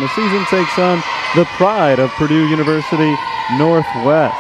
the season takes on the pride of Purdue University, Northwest.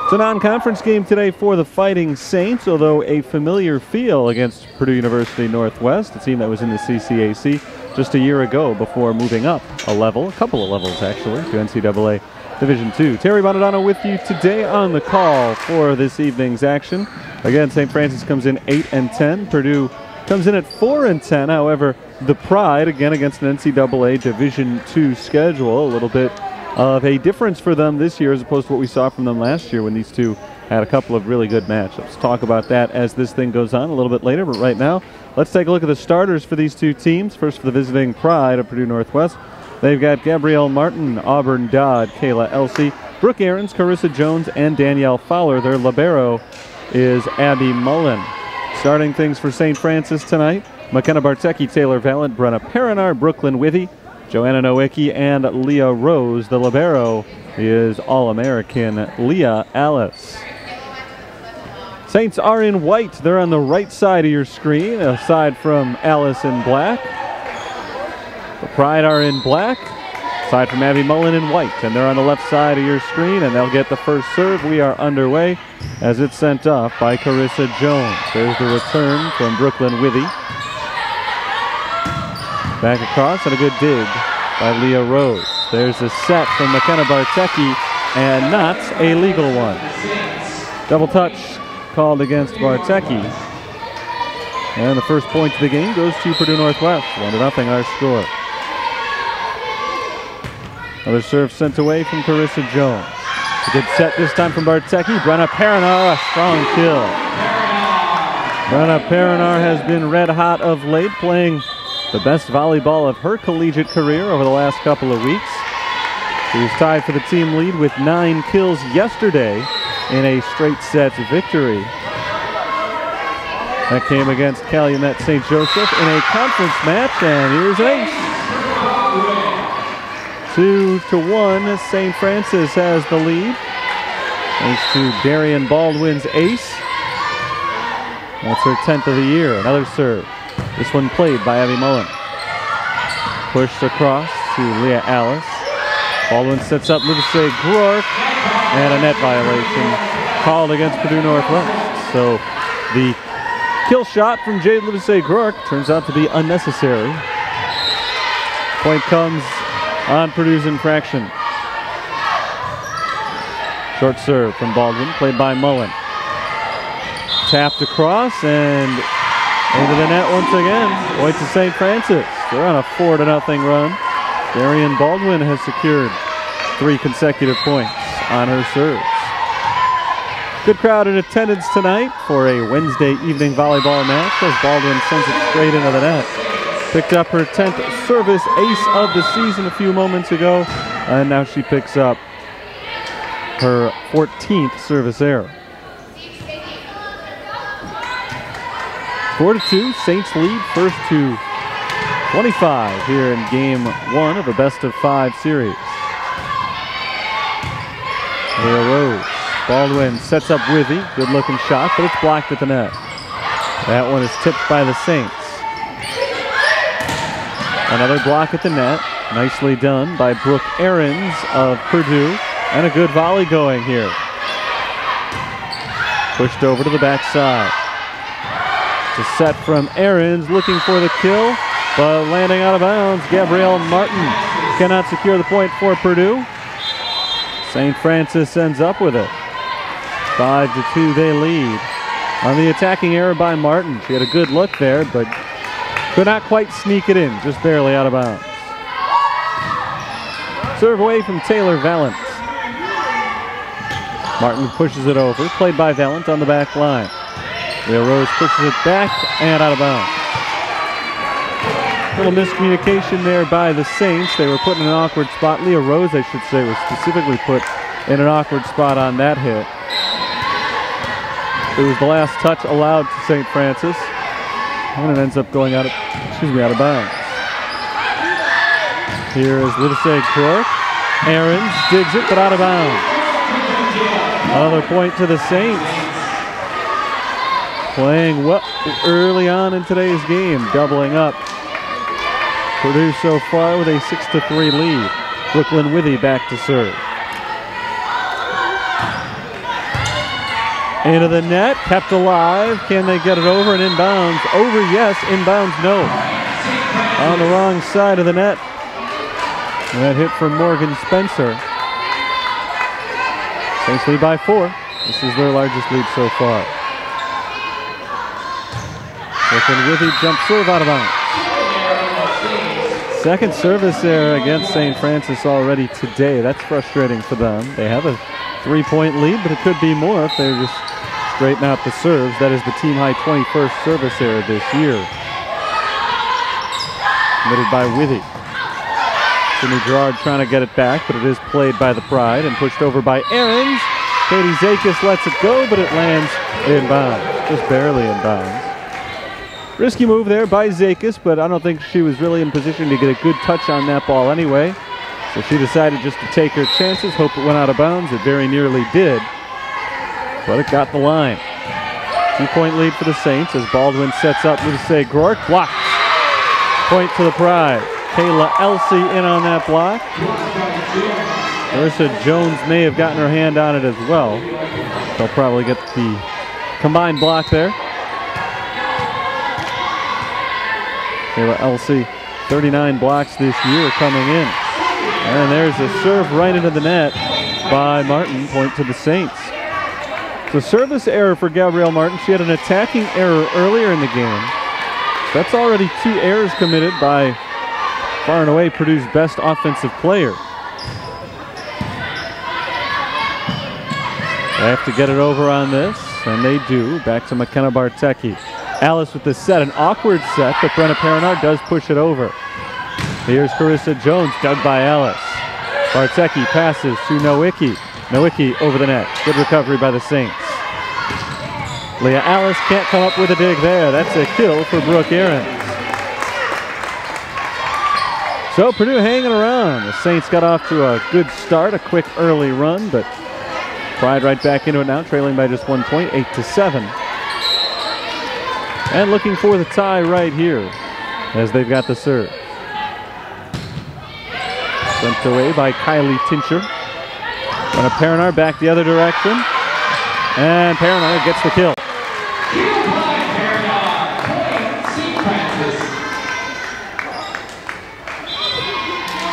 It's a non-conference game today for the Fighting Saints, although a familiar feel against Purdue University Northwest, a team that was in the CCAC just a year ago before moving up a couple of levels actually, to NCAA Division II. Terry Bonadano with you today on the call for this evening's action. Again, St. Francis comes in 8-10. Purdue comes in at 4-10. However, the Pride, again against an NCAA Division II schedule, a little bit of a difference for them this year as opposed to what we saw from them last year when these two had a couple of really good matchups. Talk about that as this thing goes on a little bit later, but right now, let's take a look at the starters for these two teams. First for the visiting Pride of Purdue Northwest. They've got Gabrielle Martin, Auburn Dodd, Kayla Elsey, Brooke Ahrens, Carissa Jones, and Danielle Fowler. Their libero is Abby Mullen. Starting things for St. Francis tonight, McKenna Bartecki, Taylor Valent, Brenna Perinar, Brooklyn Withy, Joanna Nowicki, and Leah Rose. The libero is All-American Leah Alice. Saints are in white. They're on the right side of your screen, aside from Alice in black. The Pride are in black, aside from Abby Mullen in white. And they're on the left side of your screen, and they'll get the first serve. We are underway as it's sent off by Carissa Jones. There's the return from Brooklyn Withy. Back across, and a good dig by Leah Rose. There's a set from McKenna Bartecki, and not a legal one. Double touch called against Bartecki. And the first point of the game goes to Purdue Northwest. 1-0 our score. Another serve sent away from Carissa Jones. A good set this time from Bartecki. Brenna Perinar, a strong kill. Brenna Perinar has been red hot of late, playing the best volleyball of her collegiate career over the last couple of weeks. She was tied for the team lead with 9 kills yesterday in a straight set victory. That came against Calumet St. Joseph in a conference match, and here's an ace. 2-1, St. Francis has the lead, thanks to Darian Baldwin's ace. That's her 10th of the year. Another serve. This one played by Abby Mullen. Pushed across to Leah Alice. Baldwin sets up Ludace Groark, and a net violation called against Purdue Northwest. So the kill shot from Jade Ludace Groark turns out to be unnecessary. Point comes on Purdue's infraction. Short serve from Baldwin, played by Mullen. Tapped across and into the net once again. Point to St. Francis. They're on a 4-0 run. Darian Baldwin has secured 3 consecutive points on her serves. Good crowd in attendance tonight for a Wednesday evening volleyball match as Baldwin sends it straight into the net. Picked up her 10th service ace of the season a few moments ago, and now she picks up her 14th service error. 4-2, Saints lead first to 25 here in game 1 of a best-of-5 series. Leah Rose. Baldwin sets up Withy. Good-looking shot, but it's blocked at the net. That one is tipped by the Saints. Another block at the net. Nicely done by Brooke Ahrens of Purdue. And a good volley going here. Pushed over to the backside. It's a set from Ahrens, looking for the kill, but landing out of bounds. Gabrielle Martin cannot secure the point for Purdue. St. Francis ends up with it. 5-2 they lead. On the attacking error by Martin. She had a good look there, but could not quite sneak it in, just barely out of bounds. Serve away from Taylor Valent. Martin pushes it over, played by Valent on the back line. Leah Rose pushes it back and out of bounds. Little miscommunication there by the Saints. They were put in an awkward spot. Leah Rose, I should say, was specifically put in an awkward spot on that hit. It was the last touch allowed to St. Francis, and it ends up going out of bounds. Here is Ludace Groark. Ahrens digs it, but out of bounds. Another point to the Saints. Playing well early on in today's game, doubling up Purdue so far with a 6-3 lead. Brooklyn Withy back to serve. Into the net, kept alive. Can they get it over and inbounds? Over, yes. Inbounds, no. On the wrong side of the net. And that hit from Morgan Spencer. Saints lead by 4. This is their largest lead so far. Brooklyn Withy jump serve out of bounds. Second service error against St. Francis already today. That's frustrating for them. They have a 3-point lead, but it could be more if they just straighten out the serves. That is the team-high 21st service error this year. Committed by Withy. Sydney Gerard trying to get it back, but it is played by the Pride and pushed over by Ahrens. Katie Zakis lets it go, but it lands inbounds. Just barely inbounds. Risky move there by Zakis, but I don't think she was really in position to get a good touch on that ball anyway. So she decided just to take her chances, hope it went out of bounds. It very nearly did, but it got the line. 2-point lead for the Saints as Baldwin sets up with Groark. Blocked. Point to the Pride. Kayla Elsey in on that block. Marissa Jones may have gotten her hand on it as well. They'll probably get the combined block there. Kayla Elsey, 39 blocks this year coming in. And there's a serve right into the net by Martin, point to the Saints. So service error for Gabrielle Martin. She had an attacking error earlier in the game. So that's already 2 errors committed by far and away Purdue's best offensive player. They have to get it over on this, and they do. Back to McKenna Bartecki. Alice with the set, an awkward set, but Brenna Perinar does push it over. Here's Carissa Jones, dug by Alice. Bartecki passes to Nowicki. Nowicki over the net. Good recovery by the Saints. Leah Alice can't come up with a dig there. That's a kill for Brooke Ahrens. So Purdue hanging around. The Saints got off to a good start, a quick early run, but Pride right back into it now, trailing by just 1 point, 8-7. And looking for the tie right here as they've got the serve. Sent away by Kylie Tincher. And a Perinar back the other direction. And Perinar gets the kill.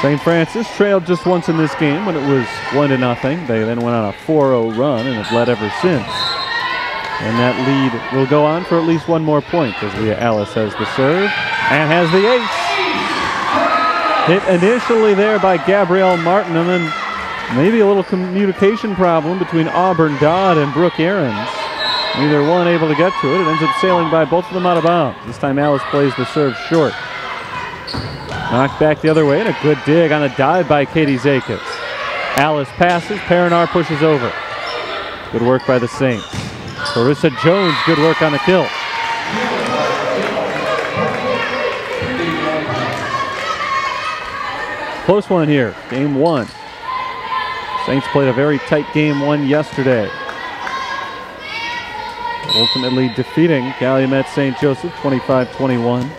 St. Francis trailed just once in this game when it was 1-0. They then went on a 4-0 run and have led ever since. And that lead will go on for at least one more point as Leah Alice has the serve and has the ace. Hit initially there by Gabrielle Martin, and then maybe a little communication problem between Auburn Dodd and Brooke Ahrens. Neither one able to get to it. It ends up sailing by both of them out of bounds. This time Alice plays the serve short. Knocked back the other way, and a good dig on a dive by Katie Zakis. Alice passes, Perinar pushes over. Good work by the Saints. Carissa Jones, good work on the kill. Close one here, game 1. Saints played a very tight game 1 yesterday. Ultimately defeating Calumet St. Joseph 25-21.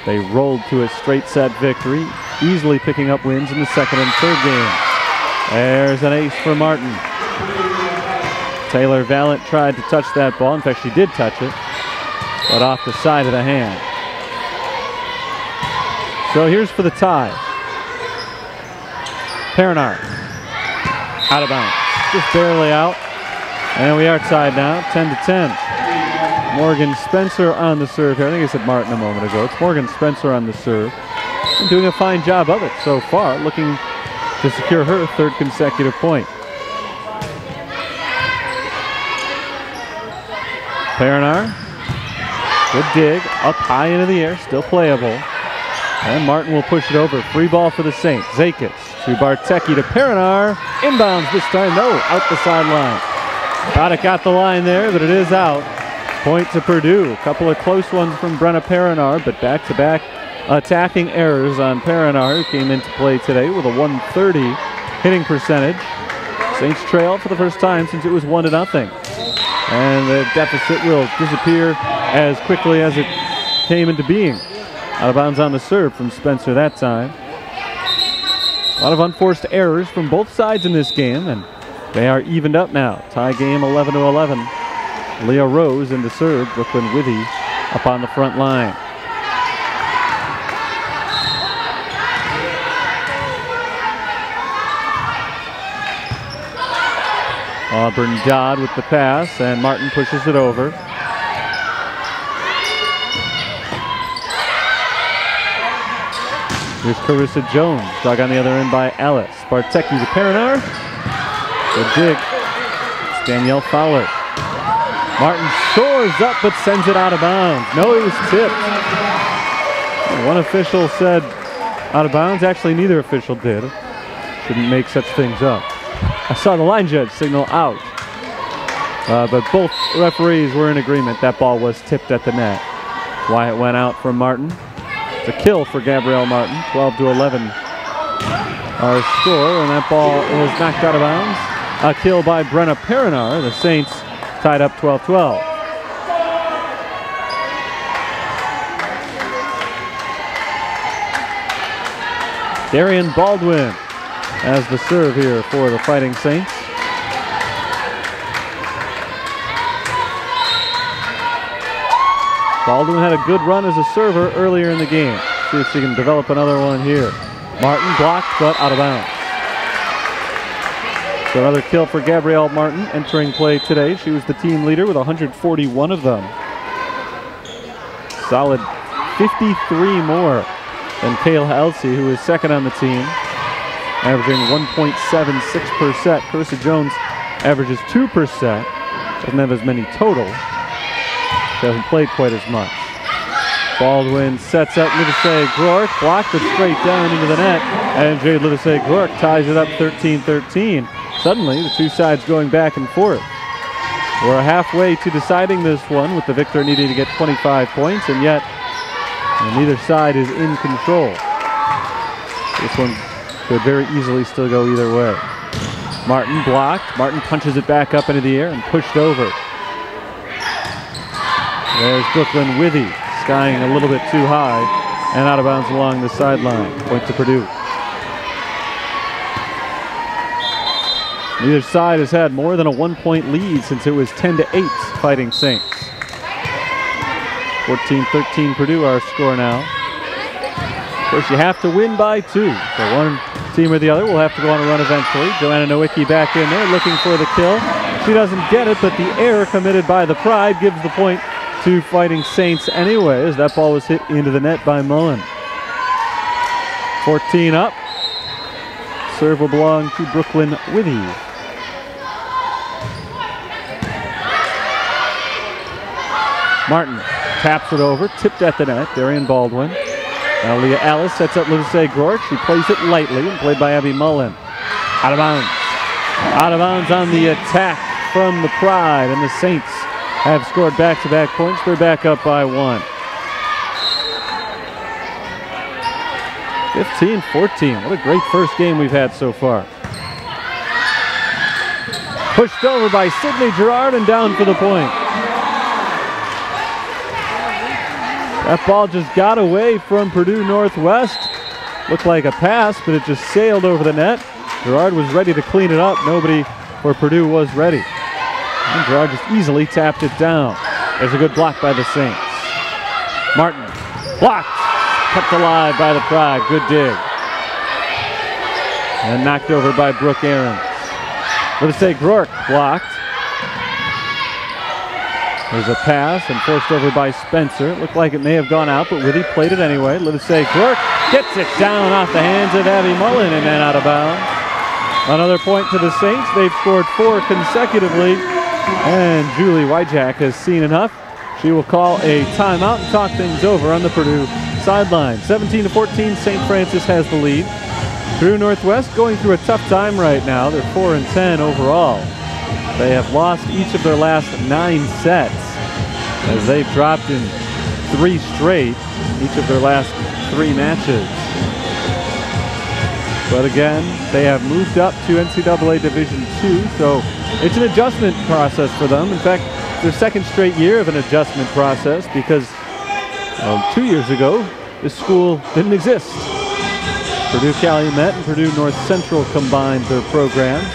They rolled to a straight set victory, easily picking up wins in the second and third game. There's an ace for Martin. Taylor Valent tried to touch that ball. In fact, she did touch it, but off the side of the hand. So here's for the tie. Perinar. Out of bounds. Just barely out. And we are tied now, 10-10. Morgan Spencer on the serve here. I think I said Martin a moment ago. It's Morgan Spencer on the serve. And doing a fine job of it so far, looking to secure her 3rd consecutive point. Perinar. Good dig. Up high into the air. Still playable. And Martin will push it over. Free ball for the Saints. Zakis to Bartecki to Perinar. Inbounds this time. No, out the sideline. Thought it got the line there, but it is out. Point to Purdue. A couple of close ones from Brenna Perinar, but back-to-back attacking errors on Perinar, who came into play today with a 130 hitting percentage. Saints trail for the first time since it was 1-0. And the deficit will disappear as quickly as it came into being. Out of bounds on the serve from Spencer that time. A lot of unforced errors from both sides in this game, and they are evened up now. Tie game 11-11. Leah Rose in the serve. Brooklyn Withy up on the front line. Auburn Dodd with the pass, and Martin pushes it over. Here's Carissa Jones, dug on the other end by Ellis. Bartecki to Perinar. Good dig. It's Danielle Fowler. Martin soars up but sends it out of bounds. No, it was tipped. One official said out of bounds. Actually, neither official did. Shouldn't make such things up. I saw the line judge signal out. But both referees were in agreement. That ball was tipped at the net. Why it went out from Martin. It's a kill for Gabrielle Martin. 12-11 our score, and that ball is knocked out of bounds. A kill by Brenna Perinar. The Saints tied up 12-12. Darian Baldwin has the serve here for the Fighting Saints. Baldwin had a good run as a server earlier in the game. See if she can develop another one here. Martin blocked, but out of bounds. So another kill for Gabrielle Martin entering play today. She was the team leader with 141 of them. Solid 53 more than Kayla Elsey, who is second on the team, averaging 1.76%. Carissa Jones averages 2%. Doesn't have as many total. She hasn't played quite as much. Baldwin sets up Livesey Glork, blocked it straight down into the net, and Jade Livesey Glork ties it up 13-13. Suddenly, the two sides going back and forth. We're halfway to deciding this one, with the victor needing to get 25 points, and yet neither side is in control. This one could very easily still go either way. Martin blocked. Martin punches it back up into the air and pushed over. There's Brooklyn Withy, skying a little bit too high and out of bounds along the sideline. Point to Purdue. Neither side has had more than a 1-point lead since it was 10-8 Fighting Saints. 14-13 Purdue our score now. Of course, you have to win by 2. So one team or the other will have to go on a run eventually. Joanna Nowicki back in there looking for the kill. She doesn't get it, but the error committed by the Pride gives the point to Fighting Saints anyway, as that ball was hit into the net by Mullen. 14 up. Serve will belong to Brooklyn Withy. Martin taps it over, tipped at the net. Darian Baldwin. Now Leah Ellis sets up Livesey Glork. She plays it lightly and played by Abby Mullen. Out of bounds. Out of bounds on the attack from the Pride, and the Saints have scored back-to-back points. They're back up by 1. 15-14. What a great first game we've had so far. Pushed over by Sydney Gerard and down for the point. That ball just got away from Purdue Northwest. Looked like a pass, but it just sailed over the net. Gerard was ready to clean it up. Nobody for Purdue was ready. And Gerard just easily tapped it down. There's a good block by the Saints. Martin blocked. Kept alive by the Pride. Good dig. And knocked over by Brooke Ahrens. Livesey Glork blocked. There's a pass and forced over by Spencer. It looked like it may have gone out, but Withy played it anyway. Livesey Glork gets it down off the hands of Abby Mullen and then out of bounds. Another point to the Saints. They've scored 4 consecutively. And Julie Wyjack has seen enough. She will call a timeout and talk things over on the Purdue sideline. 17-14, St. Francis has the lead. Purdue Northwest going through a tough time right now. They're 4-10 overall. They have lost each of their last 9 sets as they've dropped in 3 straight, each of their last 3 matches. But again, they have moved up to NCAA Division II, so it's an adjustment process for them. In fact, their second straight year of an adjustment process because 2 years ago, this school didn't exist. Purdue Calumet and Purdue North Central combined their programs.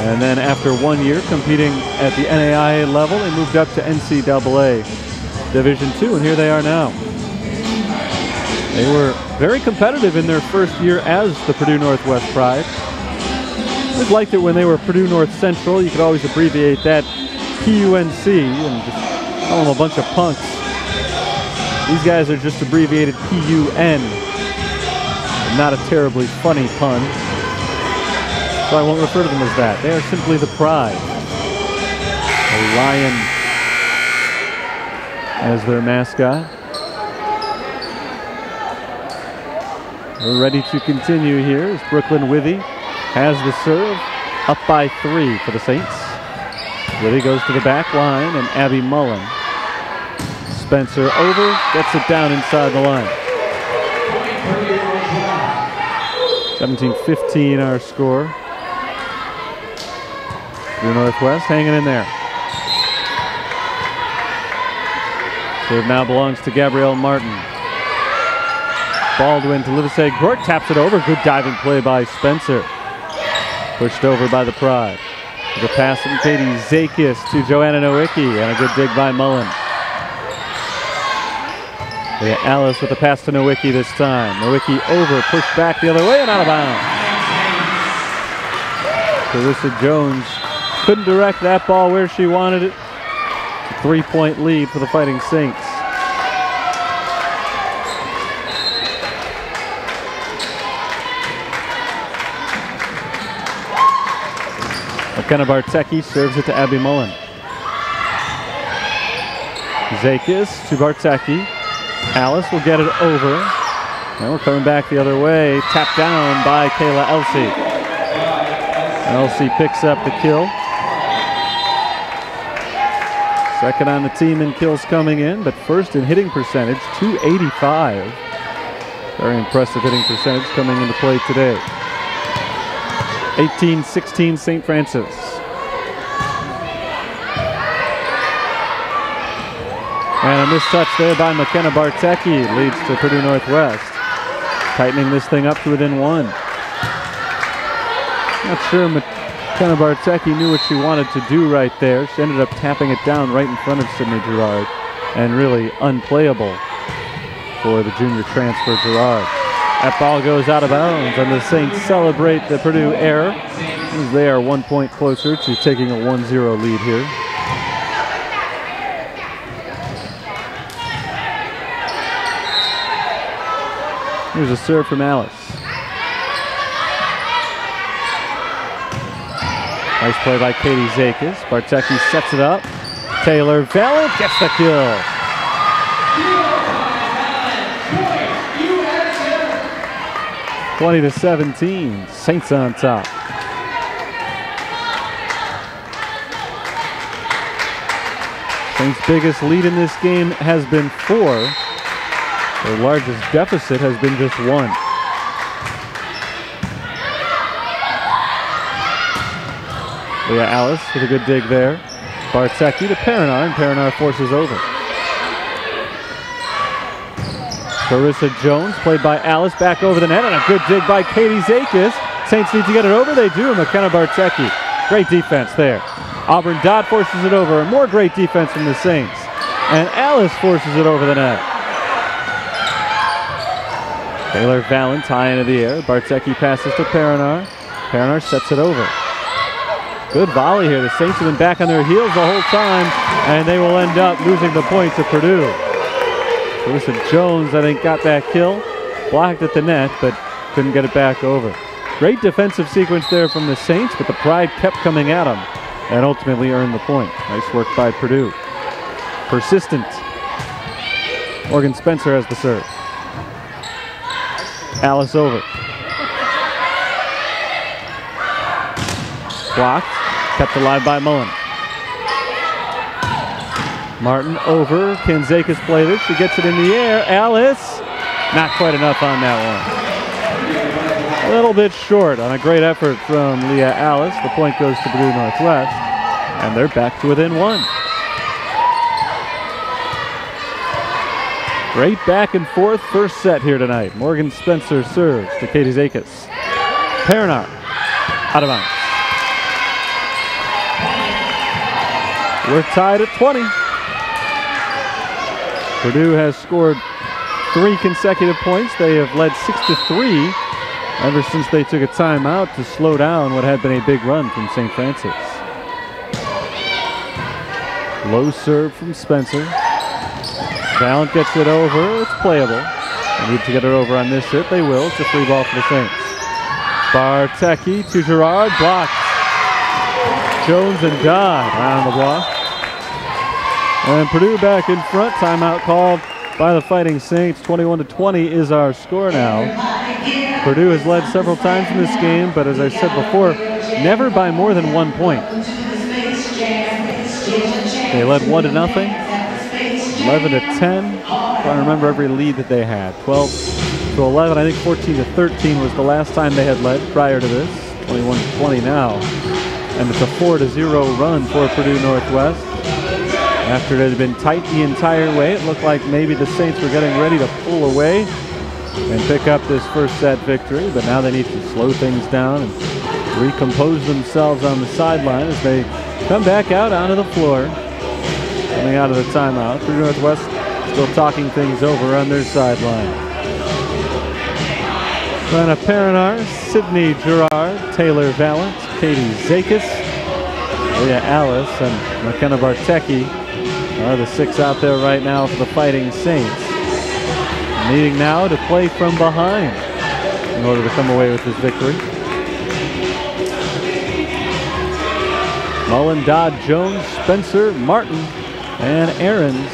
And then after 1 year competing at the NAIA level, they moved up to NCAA Division II, and here they are now. They were very competitive in their first year as the Purdue Northwest Pride. I always liked it when they were Purdue North Central. You could always abbreviate that PUNC and just call them a bunch of punks. These guys are just abbreviated PUN. Not a terribly funny pun, so I won't refer to them as that. They are simply the Pride. A lion as their mascot. We're ready to continue here as Brooklyn Withy has the serve, up by 3 for the Saints. Withy goes to the back line, and Abby Mullen. Spencer over, gets it down inside the line. 17-15 our score. Purdue Northwest hanging in there. Serve now belongs to Gabrielle Martin. Baldwin to Livesey Gort, taps it over. Good diving play by Spencer. Pushed over by the Pride. The pass from Katie Zakis to Joanna Nowicki, and a good dig by Mullen. Yeah, Alice with the pass to Nowicki this time. Nowicki over, pushed back the other way and out of bounds. Carissa Jones couldn't direct that ball where she wanted it. A 3-point lead for the Fighting Saints. McKenna Bartecki serves it to Abby Mullen. Zakis to Bartecki. Alice will get it over. And we're coming back the other way. Tapped down by Kayla Elsey. Elsey picks up the kill. Second on the team in kills coming in, but first in hitting percentage, .285. Very impressive hitting percentage coming into play today. 18-16 St. Francis. And a missed touch there by McKenna Bartecki leads to Purdue Northwest. Tightening this thing up to within 1. Not sure McKenna Bartecki knew what she wanted to do right there. She ended up tapping it down right in front of Sydney Gerard, and really unplayable for the junior transfer Gerard. That ball goes out of bounds, and the Saints celebrate the Purdue error as they are 1 point closer to taking a 1-0 lead here. Here's a serve from Alice. Nice play by Katie Zakis. Bartecki sets it up. Taylor Valent gets the kill. (20-17). Saints on top. Saints' biggest lead in this game has been 4. Their largest deficit has been just 1. Leah Alice with a good dig there. Bartecki to Perinar, and Perinar forces over. Carissa Jones, played by Alice, back over the net, and a good dig by Katie Zakis. Saints need to get it over. They do. McKenna Bartecki. Great defense there. Auburn Dodd forces it over, and more great defense from the Saints. And Alice forces it over the net. Taylor Valent high into the air. Bartecki passes to Perinar. Perinar sets it over. Good volley here. The Saints have been back on their heels the whole time, and they will end up losing the point to Purdue. Carissa Jones, I think, got that kill. Blocked at the net, but couldn't get it back over. Great defensive sequence there from the Saints, but the Pride kept coming at them and ultimately earned the point. Nice work by Purdue. Persistent. Morgan Spencer has the serve. Alice over. Blocked. Kept alive by Mullen. Martin over. Can Zakis play this? She gets it in the air. Alice. Not quite enough on that one. A little bit short on a great effort from Leah Alice. The point goes to Purdue Northwest, and they're back to within 1. Great back and forth first set here tonight. Morgan Spencer serves to Katie Zakis. Perinar out of bounds. We're tied at 20. Purdue has scored 3 consecutive points. They have led 6-3 ever since they took a timeout to slow down what had been a big run from St. Francis. Low serve from Spencer. Valent gets it over. It's playable. They need to get it over on this hit. They will. It's a free ball for the Saints. Bartecki to Girard. Blocked. Jones and Dodd on the block. And Purdue back in front. Timeout called by the Fighting Saints. 21-20 is our score now. Purdue has led several times in this game, but as I said before, never by more than 1 point. They led 1-0. 11-10. I remember every lead that they had. 12-11. I think 14-13 was the last time they had led prior to this. 21-20 now. And it's a 4-0 run for Purdue Northwest. After it had been tight the entire way, it looked like maybe the Saints were getting ready to pull away and pick up this first set victory. But now they need to slow things down and recompose themselves on the sideline as they come back out onto the floor. Coming out of the timeout, Purdue Northwest still talking things over on their sideline. Brenna Perinar, Sydney Girard, Taylor Valent, Katie Zakis, Leah Alice, and McKenna Bartecki are the 6 out there right now for the Fighting Saints. Needing now to play from behind in order to come away with this victory. Mullen, Dodd, Jones, Spencer, Martin, and Aarons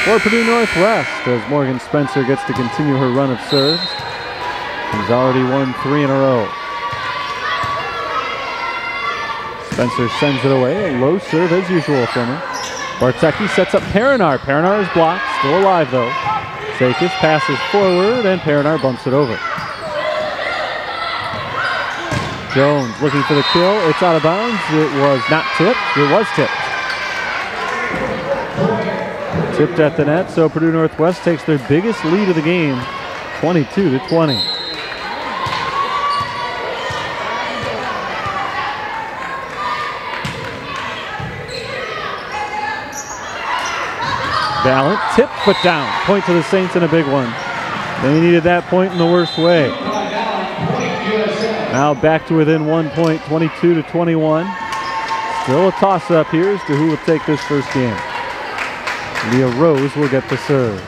for Purdue Northwest as Morgan Spencer gets to continue her run of serves. She's already won 3 in a row. Spencer sends it away. A low serve as usual from her. Bartecki sets up Perinar. Perinar is blocked. Still alive though. Zakis passes forward and Perinar bumps it over. Jones looking for the kill. It's out of bounds. It was not tipped. It was tipped. Tipped at the net, so Purdue Northwest takes their biggest lead of the game, 22-20. Valent, tip, put down. Point to the Saints in a big one. They needed that point in the worst way. Now back to within 1 point, 22-21. Still a toss-up here as to who will take this first game. Leah Rose will get the serve.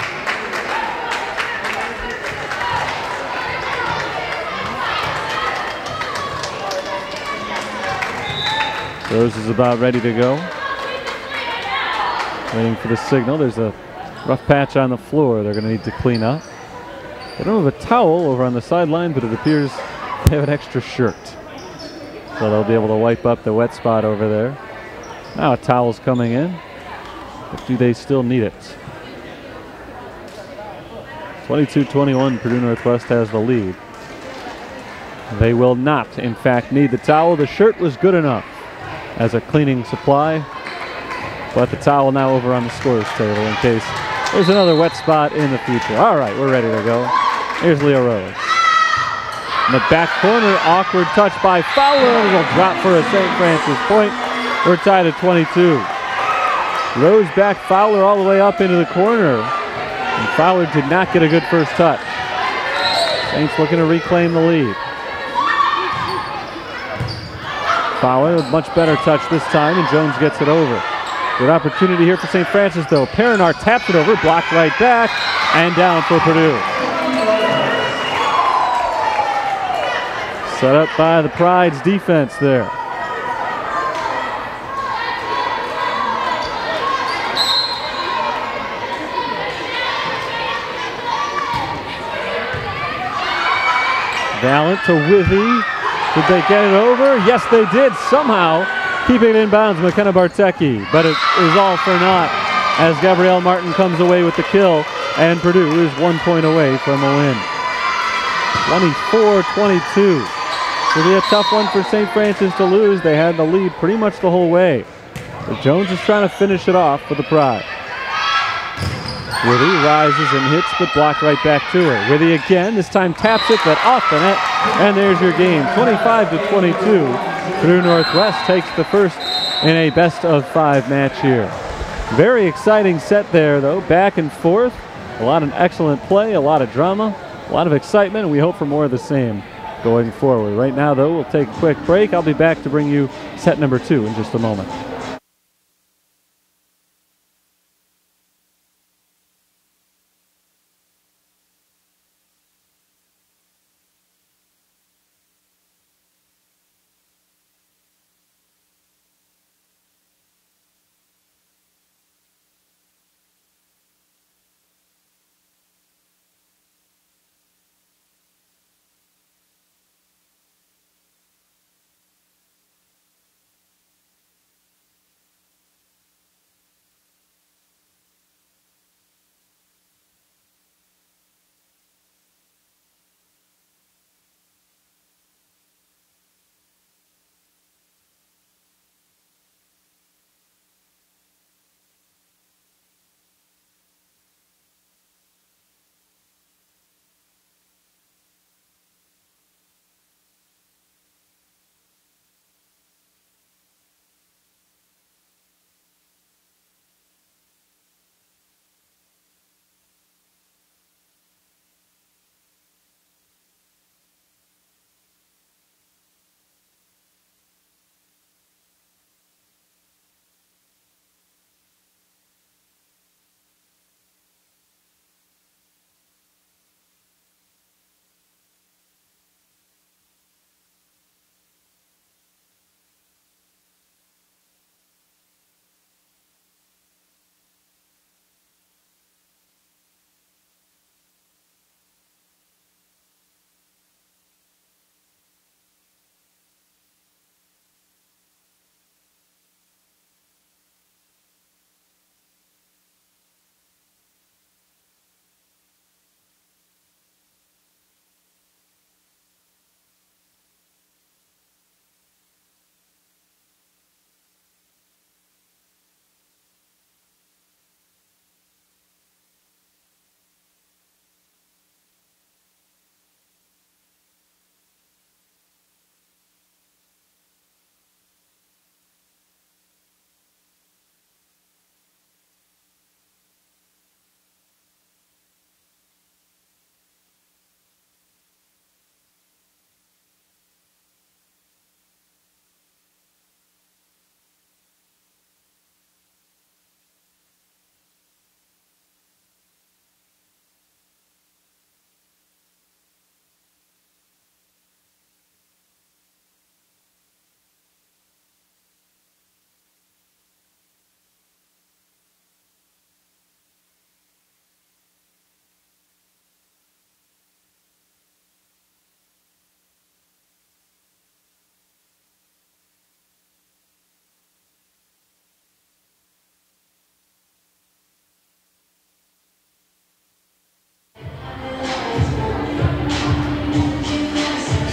Rose is about ready to go. Waiting for the signal. There's a rough patch on the floor they're going to need to clean up. They don't have a towel over on the sideline, but it appears they have an extra shirt. So they'll be able to wipe up the wet spot over there. Now a towel's coming in. But do they still need it? 22-21, Purdue Northwest has the lead. They will not, in fact, need the towel. The shirt was good enough as a cleaning supply, but the towel now over on the scorer's table in case there's another wet spot in the future. All right, we're ready to go. Here's Leah Rose. In the back corner, awkward touch by Fowler, and it'll drop for a St. Francis point. We're tied at 22. Rose back Fowler all the way up into the corner, and Fowler did not get a good first touch. Saints looking to reclaim the lead. Fowler with much better touch this time, and Jones gets it over. Good opportunity here for St. Francis though. Perinar taps it over, blocked right back, and down for Purdue. Set up by the Pride's defense there. Valent to Withy. Did they get it over? Yes, they did somehow. Keeping it in bounds, McKenna Bartecki. But it is all for naught as Gabrielle Martin comes away with the kill. And Purdue is 1 point away from a win. 24-22. It'll be a tough one for St. Francis to lose. They had the lead pretty much the whole way. But Jones is trying to finish it off for the Pride. Withy rises and hits, but blocked right back to her. Withy again, this time taps it, but off the net. And there's your game, 25-22. Purdue Northwest takes the first in a best-of-5 match here. Very exciting set there, though, back and forth. A lot of excellent play, a lot of drama, a lot of excitement, and we hope for more of the same going forward. Right now, though, we'll take a quick break. I'll be back to bring you set number 2 in just a moment.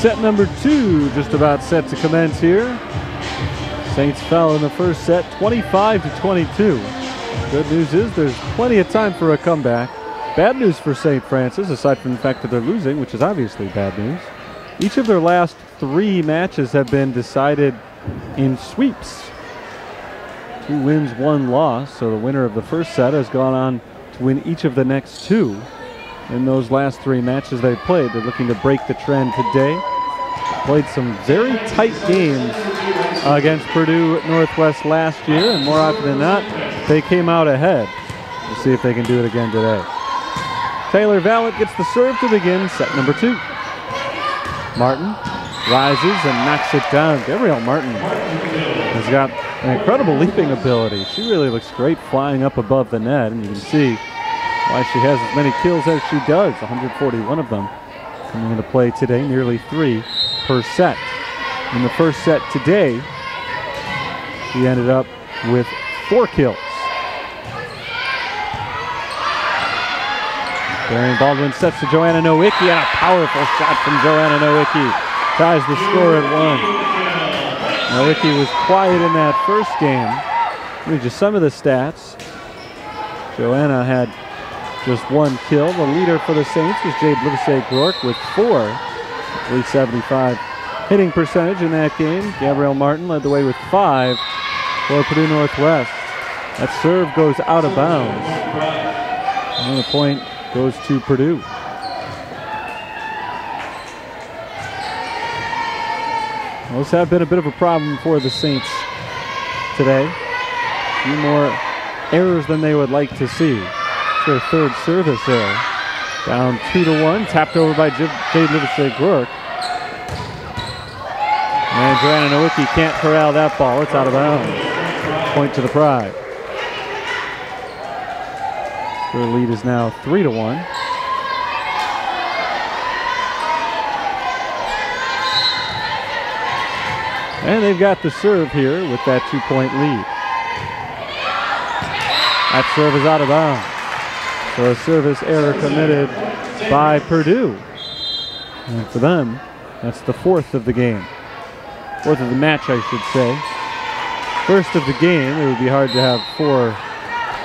Set number 2 just about set to commence here. Saints fell in the first set 25-22. Good news is there's plenty of time for a comeback. Bad news for St. Francis, aside from the fact that they're losing, which is obviously bad news. Each of their last 3 matches have been decided in sweeps. 2 wins, 1 loss. So the winner of the first set has gone on to win each of the next 2. In those last 3 matches they played. They're looking to break the trend today. Played some very tight games against Purdue Northwest last year, and more often than not, they came out ahead. We'll see if they can do it again today. Taylor Vallet gets the serve to begin set number 2. Martin rises and knocks it down. Gabrielle Martin has got an incredible leaping ability. She really looks great flying up above the net, and you can see why she has as many kills as she does, 141 of them coming into play today, nearly 3 per set. In the first set today, she ended up with 4 kills. Darian Baldwin sets to Joanna Nowicki, and a powerful shot from Joanna Nowicki ties the score at 1. Nowicki was quiet in that first game. Read you some of the stats. Joanna had just one kill. The leader for the Saints was Jade Livesey-Gork with 4. .375 hitting percentage in that game. Gabrielle Martin led the way with 5 for Purdue Northwest. That serve goes out of bounds. And the point goes to Purdue. Those have been a bit of a problem for the Saints today. A few more errors than they would like to see. It's their third service error. Down 2-1, tapped over by Jade Livesey-Gork. And Joanna Nowicki can't corral that ball. It's out of bounds. Point to the Pride. Their lead is now 3-1. And they've got the serve here with that 2-point lead. That serve is out of bounds. So a service error committed by Purdue. And for them, that's the 4th of the game. 4th of the match, I should say. 1st of the game. It would be hard to have 4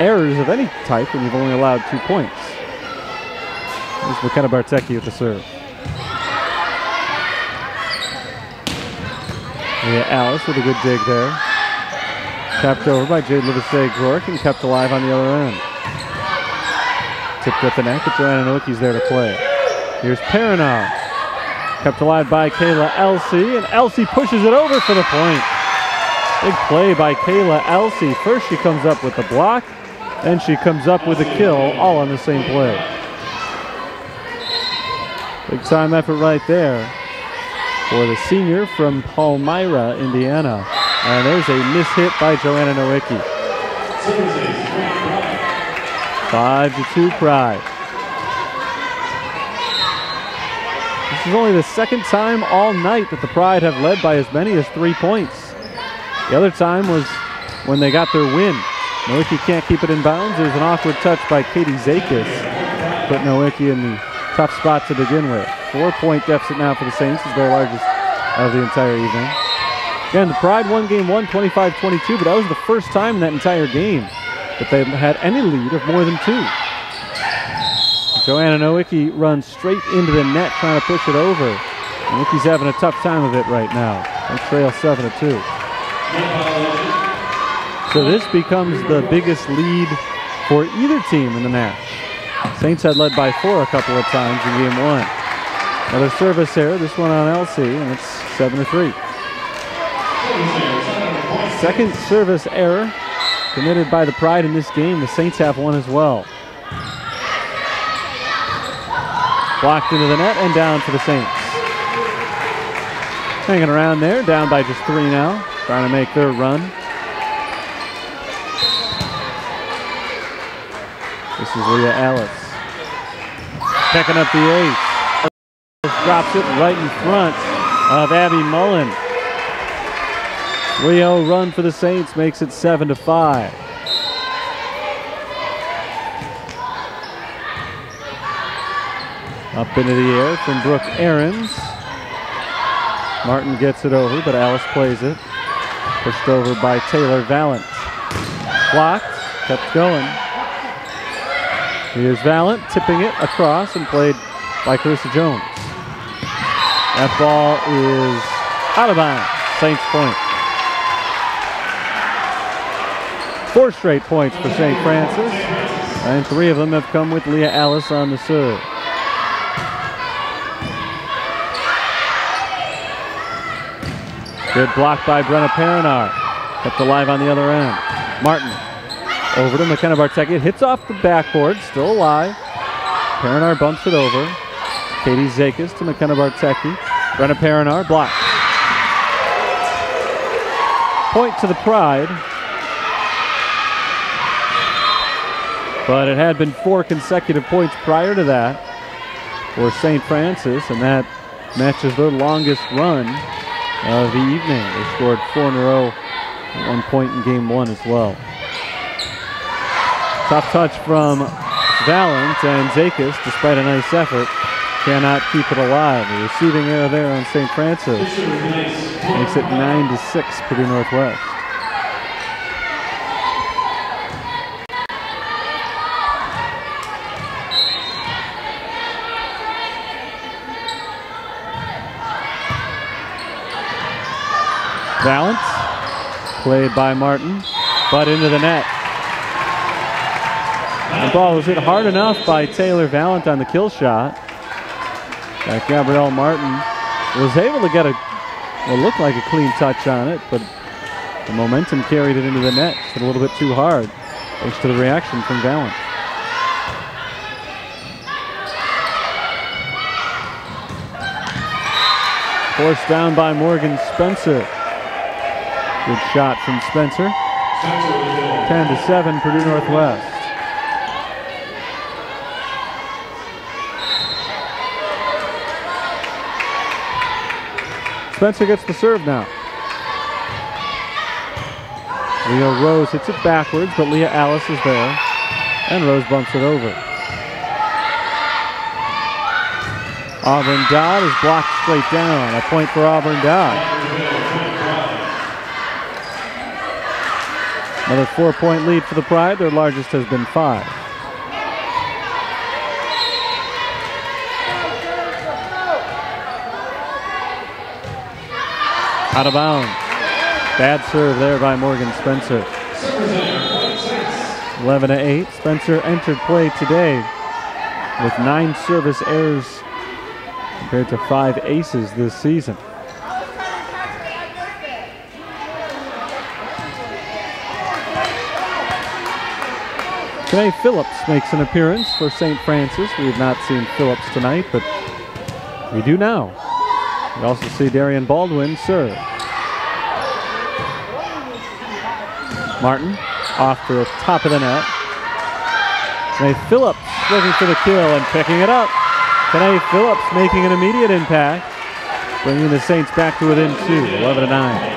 errors of any type when you've only allowed 2 points. There's McKenna Bartecki with the serve. Yeah, Alice with a good dig there. Tapped over by Jade Livesey-Gork and kept alive on the other end. Tipped at the net, but Joanna Nowicki's there to play. Here's Perrinar. Kept alive by Kayla Elsey, and Elsey pushes it over for the point. Big play by Kayla Elsey. First she comes up with the block, then she comes up with a kill, all on the same play. Big time effort right there for the senior from Palmyra, Indiana. And there's a mishit by Joanna Nowicki. 5-2 Pride. This is only the second time all night that the Pride have led by as many as 3 points. The other time was when they got their win. Nowicki can't keep it in bounds. There's an awkward touch by Katie Zakis. Put Nowicki in the tough spot to begin with. 4-point deficit now for the Saints. Is their largest of the entire evening. Again, the Pride won game 1, 25-22, but that was the first time in that entire game that they've had any lead of more than 2. Joanna Nowicki runs straight into the net trying to push it over. Nowicki's having a tough time of it right now. They trail 7-2. So this becomes the biggest lead for either team in the match. Saints had led by 4 a couple of times in game 1. Another service error, this one on Elsey, and it's 7-3. Second service error committed by the Pride in this game. The Saints have one as well. Blocked into the net and down for the Saints. Hanging around there, down by just 3 now. Trying to make their run. This is Leah Alice. Picking up the ace. Drops it right in front of Abby Mullen. 3-0 run for the Saints makes it 7-5. Up into the air from Brooke Ahrens. Martin gets it over, but Alice plays it. Pushed over by Taylor Valent. Blocked, kept going. Here's Valent tipping it across and played by Carissa Jones. That ball is out of bounds. Saints point. 4 straight points for St. Francis, and 3 of them have come with Leah Alice on the serve. Good block by Brenna Perrinar. Kept alive on the other end. Martin over to McKenna Bartecki. It hits off the backboard, still alive. Perrinar bumps it over. Katie Zakis to McKenna Bartecki. Brenna Perrinar blocked. Point to the Pride. But it had been 4 consecutive points prior to that for St. Francis, and that matches their longest run of the evening. They scored 4 in a row at 1 point in game 1 as well. Tough touch from Valent, and Zakis, despite a nice effort, cannot keep it alive. The receiving error there on St. Francis makes it 9-6 Purdue Northwest. Valance, played by Martin, but into the net. The ball was hit hard enough by Taylor Valance on the kill shot that Gabrielle Martin was able to get what looked like a clean touch on it, but the momentum carried it into the net. Just a little bit too hard, thanks to the reaction from Valance. Forced down by Morgan Spencer. Good shot from Spencer. 10-7, Purdue Northwest. Spencer gets the serve now. Leah Rose hits it backwards, but Leah Alice is there, and Rose bumps it over. Auburn Dodd is blocked straight down. A point for Auburn Dodd. Another 4-point lead for the Pride. Their largest has been 5. Out of bounds. Bad serve there by Morgan Spencer. 11-8. Spencer entered play today with 9 service errors compared to 5 aces this season. Today Phillips makes an appearance for St. Francis. We have not seen Phillips tonight, but we do now. We also see Darian Baldwin serve. Martin off the top of the net. Today Phillips looking for the kill and picking it up. Today Phillips making an immediate impact, bringing the Saints back to within 2, 11-9.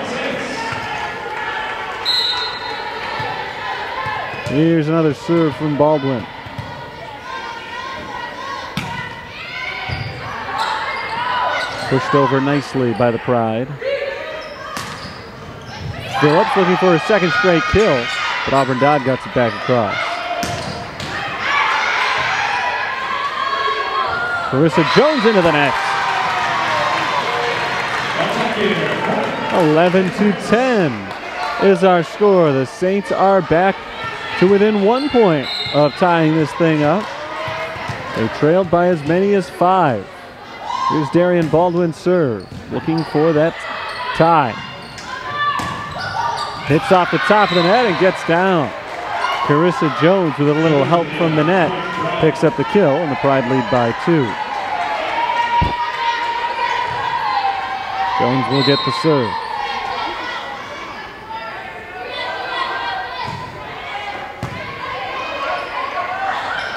Here's another serve from Baldwin. Pushed over nicely by the Pride. Phillips looking for a second straight kill, but Auburn Dodd gets it back across. Carissa Jones into the net. 11-10 is our score. The Saints are back to within 1 point of tying this thing up. They trailed by as many as 5. Here's Darian Baldwin's serve, looking for that tie. Hits off the top of the net and gets down. Carissa Jones, with a little help from the net, picks up the kill, and the Pride lead by 2. Jones will get the serve.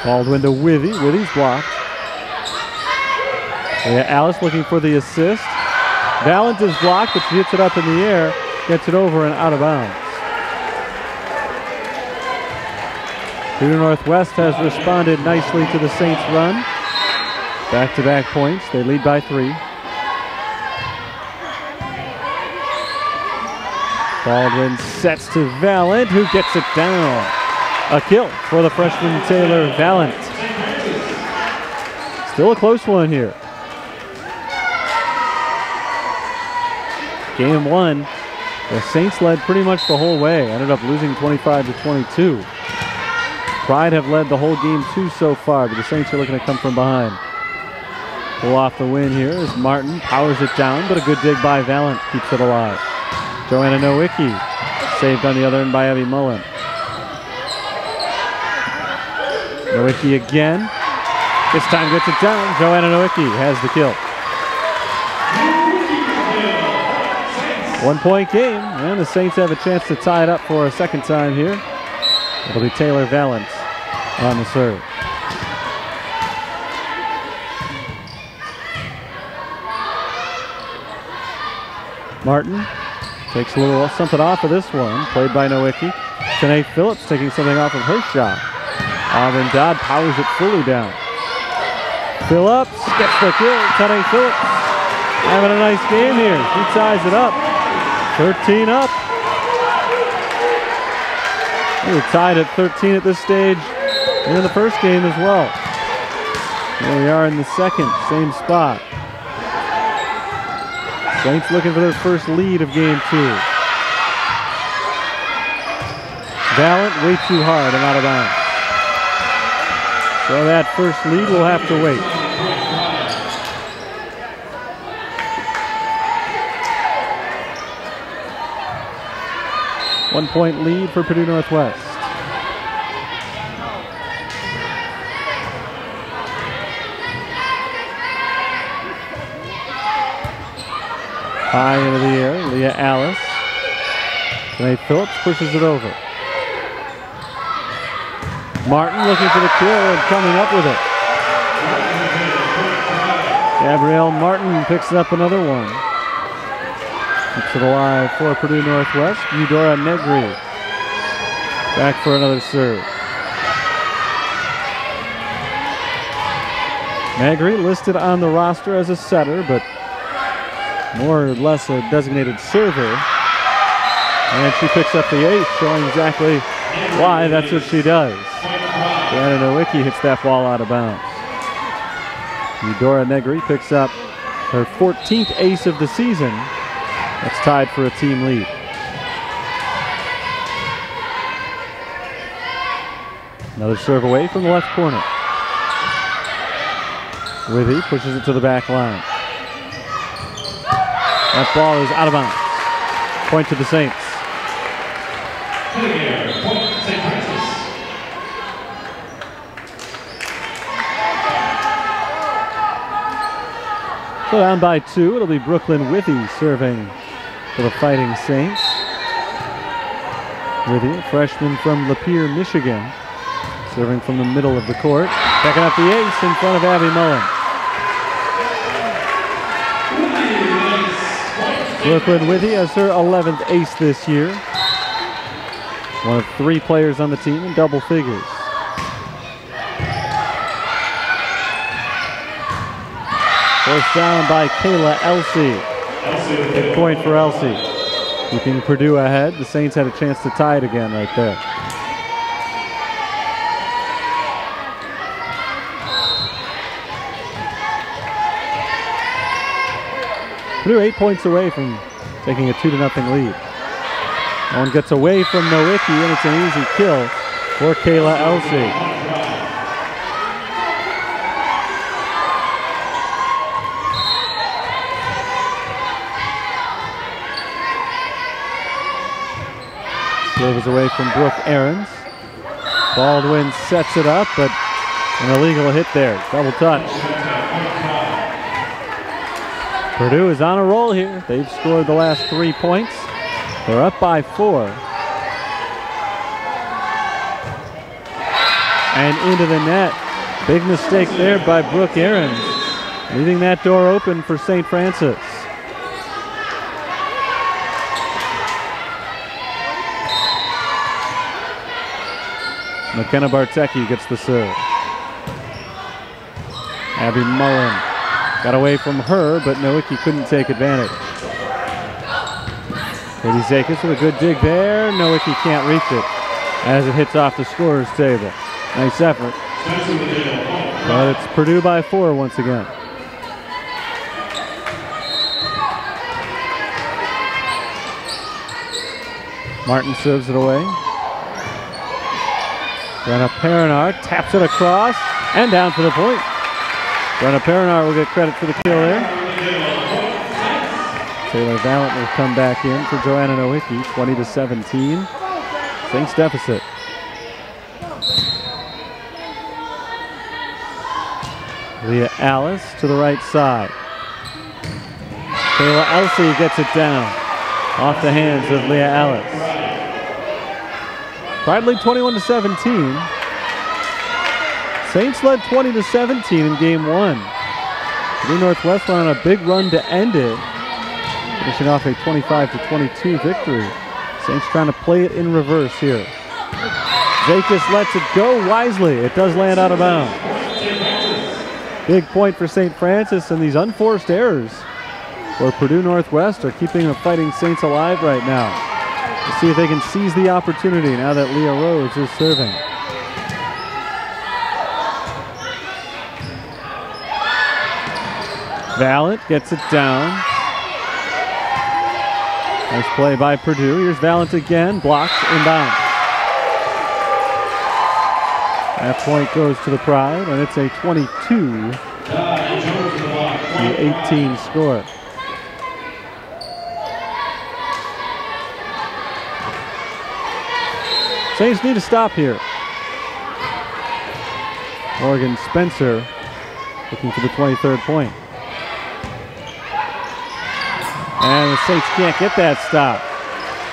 Baldwin to Withy. Withy's blocked. Alice looking for the assist. Valance is blocked, but she hits it up in the air, gets it over and out of bounds. Purdue Northwest has responded nicely to the Saints' run. Back-to-back points. They lead by 3. Baldwin sets to Valance, who gets it down. A kill for the freshman Taylor Valance. Still a close one here. Game 1, the Saints led pretty much the whole way. Ended up losing 25-22. Pride have led the whole game 2 so far, but the Saints are looking to come from behind. Pull off the win here as Martin powers it down, but a good dig by Valance keeps it alive. Joanna Nowicki saved on the other end by Abby Mullen. Nowicki again. This time gets it down. Joanna Nowicki has the kill. 1 point game, and the Saints have a chance to tie it up for a second time here. It'll be Taylor Valance on the serve. Martin takes a little something off of this one, played by Nowicki. Tanae Phillips taking something off of her shot. Auburn Dodd powers it fully down. Phillips gets the kill. Tanae Phillips having a nice game here. She ties it up. 13 up. We're tied at 13 at this stage and in the first game as well. Here we are in the second, same spot. Saints looking for their first lead of game 2. Valent way too hard and out of bounds. So that first lead will have to wait. One-point lead for Purdue Northwest. High into the air, Leah Alice. Renee Phillips pushes it over. Martin looking for the kill and coming up with it. Gabrielle Martin picks up another one. Keeps it alive for Purdue Northwest. Eudora Negri back for another serve. Negri listed on the roster as a setter, but more or less a designated server. And she picks up the ace, showing exactly why that's what she does. Joanna Nowicki hits that ball out of bounds. Eudora Negri picks up her 14th ace of the season. That's tied for a team lead. Another serve away from the left corner. Withy pushes it to the back line. That ball is out of bounds. Point to the Saints. So down by 2, it'll be Brooklyn Withy serving for the Fighting Saints. Withy, a freshman from Lapeer, Michigan, serving from the middle of the court. Picking up the ace in front of Abby Mullen. Brooklyn Withy has her 11th ace this year. One of 3 players on the team in double figures. Forced down by Kayla Elsey. Big point for Elsey. Keeping Purdue ahead. The Saints had a chance to tie it again right there. Purdue 8 points away from taking a 2-0 lead. One gets away from Nowicki, and it's an easy kill for Kayla Elsey. Serve is away from Brooke Ahrens. Baldwin sets it up, but an illegal hit there. Double touch. Purdue is on a roll here. They've scored the last 3 points. They're up by 4. And into the net. Big mistake there by Brooke Ahrens, leaving that door open for St. Francis. McKenna Bartecki gets the serve. Abby Mullen got away from her, but Nowicki couldn't take advantage. Katie Zakis with a good dig there. Nowicki can't reach it as it hits off the scorer's table. Nice effort. But it's Purdue by 4 once again. Martin serves it away. Brenna Perinar taps it across and down for the point. Brenna Perinar will get credit for the kill there. Taylor Valent will come back in for Joanna Nowicki, 20-17. Saints deficit. Leah Alice to the right side. Kayla Elsey gets it down off the hands of Leah Alice. Pride lead 21-17. Saints led 20-17 in game 1. Purdue Northwest went on a big run to end it, finishing off a 25-22 victory. Saints trying to play it in reverse here. Zakis lets it go wisely. It does land out of bounds. Big point for St. Francis, and these unforced errors for Purdue Northwest are keeping the Fighting Saints alive right now. Let's see if they can seize the opportunity now that Leah Rhodes is serving. Valent gets it down. Nice play by Purdue. Here's Valent again, blocked, inbound. That point goes to the Pride, and it's a 22-18 score. Saints need to stop here. Morgan Spencer looking for the 23rd point. And the Saints can't get that stop.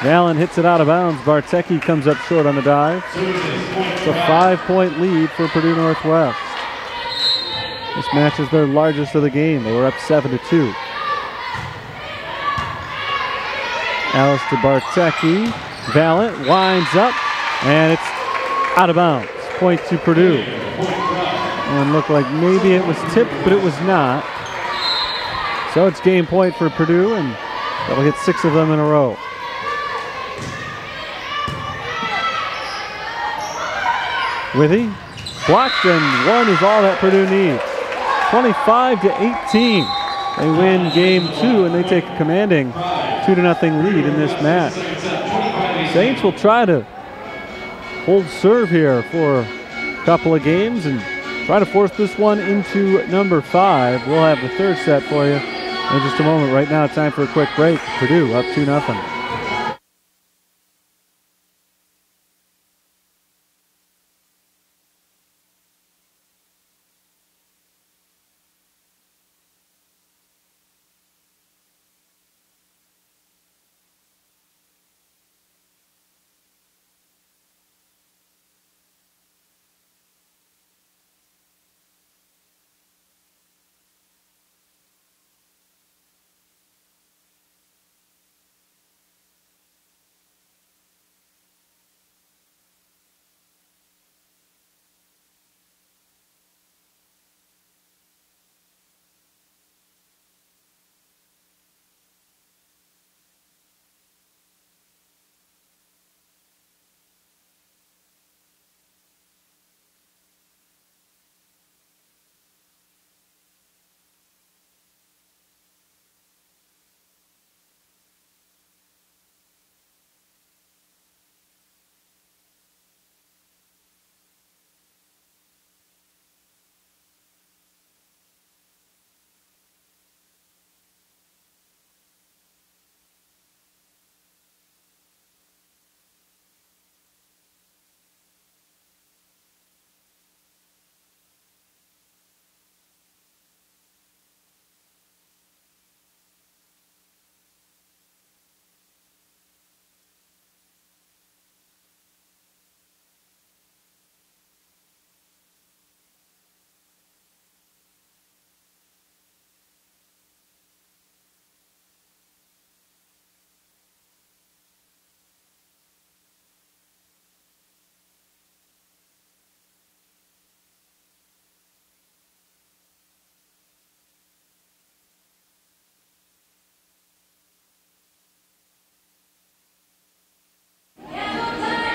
Valent hits it out of bounds. Bartecki comes up short on the dive. It's a 5-point lead for Purdue Northwest. This match is their largest of the game. They were up 7-2. Alice to Bartecki. Valent winds up, and it's out of bounds. Point to Purdue. And looked like maybe it was tipped, but it was not. So it's game point for Purdue, and they'll hit 6 of them in a row. Withy blocked, and 1 is all that Purdue needs. 25-18. They win game 2, and they take a commanding 2-0 lead in this match. Saints will try to hold serve here for a couple of games and try to force this one into number 5. We'll have the 3rd set for you in just a moment. Right now, time for a quick break. Purdue up 2-0.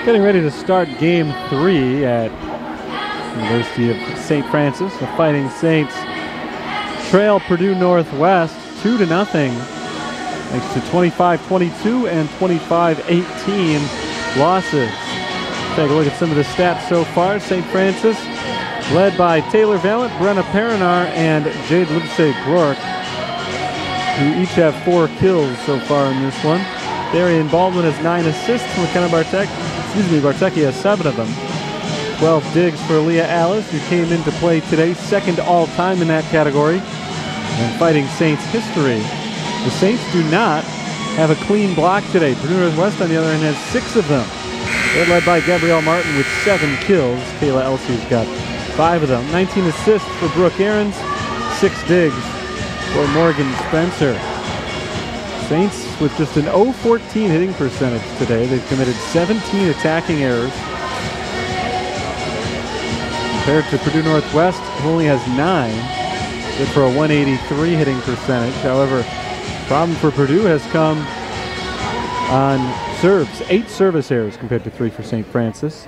Getting ready to start game 3 at University of St. Francis. The Fighting Saints trail Purdue Northwest 2-0 thanks to 25-22 and 25-18 losses. Take a look at some of the stats so far. St. Francis led by Taylor Valent, Brenna Perinar, and Jade Lipsey-Glork, who each have 4 kills so far in this one. Darian Baldwin has 9 assists. McKenna Bartecki has 7 of them. 12 digs for Leah Alice, who came into play today, 2nd all-time in that category. And Fighting Saints history, the Saints do not have a clean block today. Purdue Northwest, on the other hand, has 6 of them. They're led by Gabrielle Martin with 7 kills. Kayla Elsie's got 5 of them. 19 assists for Brooke Ahrens, 6 digs for Morgan Spencer. Saints with just an .014 hitting percentage today. They've committed 17 attacking errors. Compared to Purdue Northwest, who only has 9, good for a 183 hitting percentage. However, problem for Purdue has come on serves. 8 service errors compared to 3 for St. Francis.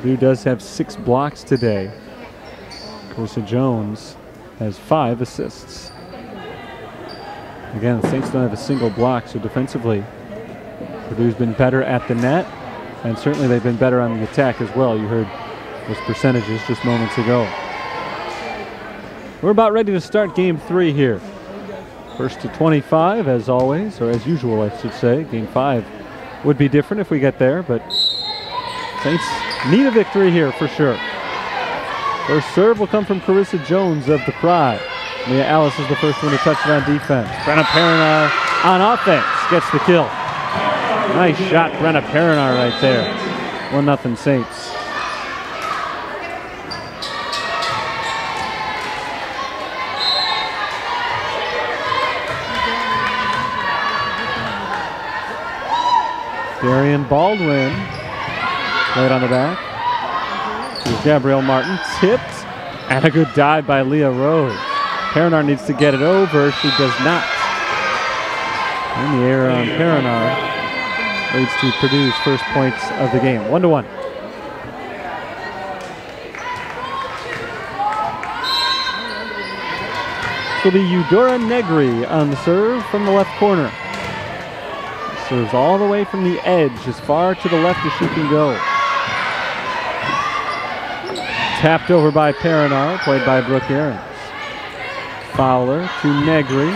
Purdue does have 6 blocks today. Carissa Jones has 5 assists. Again, the Saints don't have a single block, so defensively Purdue's been better at the net, and certainly they've been better on the attack as well. You heard those percentages just moments ago. We're about ready to start game 3 here. First to 25 as always, or as usual I should say. Game 5 would be different if we get there, but Saints need a victory here for sure. First serve will come from Carissa Jones of the Pride. Leah Alice is the first one to touch it on defense. Brenna Perinar on offense gets the kill. Nice shot, Brenna Perinar right there. 1-0 Saints. Darian Baldwin played on the back. Here's Gabrielle Martin, tipped, and a good dive by Leah Rose. Perinar needs to get it over. She does not. And the error on Perinar leads to Purdue's first points of the game. 1-1. So the Eudora Negri on the serve from the left corner. Serves all the way from the edge, as far to the left as she can go. Tapped over by Perinar, played by Brooke Ahrens. Fowler to Negri.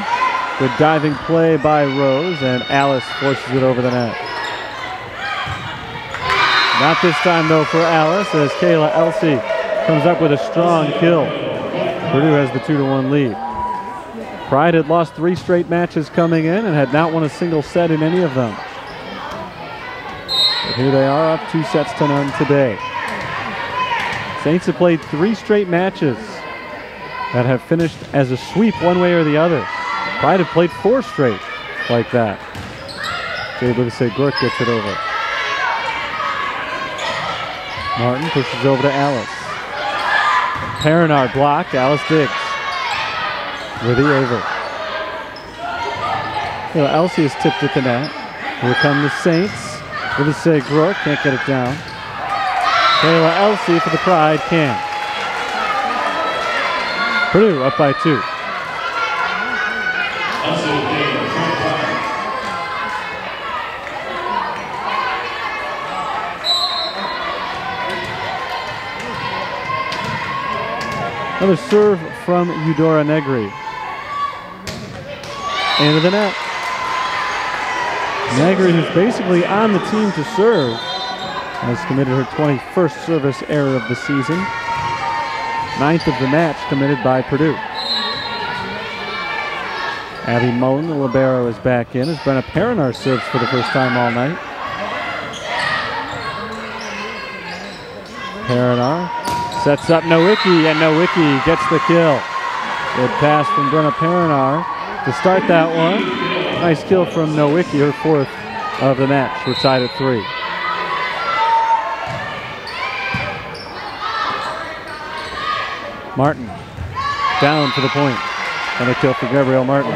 Good diving play by Rose, and Alice forces it over the net. Not this time though for Alice, as Kayla Elsey comes up with a strong kill. Purdue has the 2-1 lead. Pride had lost 3 straight matches coming in and had not won a single set in any of them. But here they are, up 2-0 today. Saints have played 3 straight matches that have finished as a sweep one way or the other. Pride have played 4 straight like that. Able to say Gork gets it over. Martin pushes over to Alice. Perinar blocked, Alice digs. With the over. Elsie is tipped at the net. Here come the Saints. With a save, Rourke can't get it down. Kayla Elsey for the Pride can. Purdue up by 2. Another serve from Eudora Negri. Into the net. Negri, who's basically on the team to serve, has committed her 21st service error of the season. 9th of the match committed by Purdue. Abby Mullen, the libero, is back in as Brenna Perinar serves for the first time all night. Perinar sets up Nowicki, and Nowicki gets the kill. Good pass from Brenna Perinar to start that one. Nice kill from Nowicki, her 4th of the match. We're tied at 3. Martin down for the point. And a kill for Gabrielle Martin.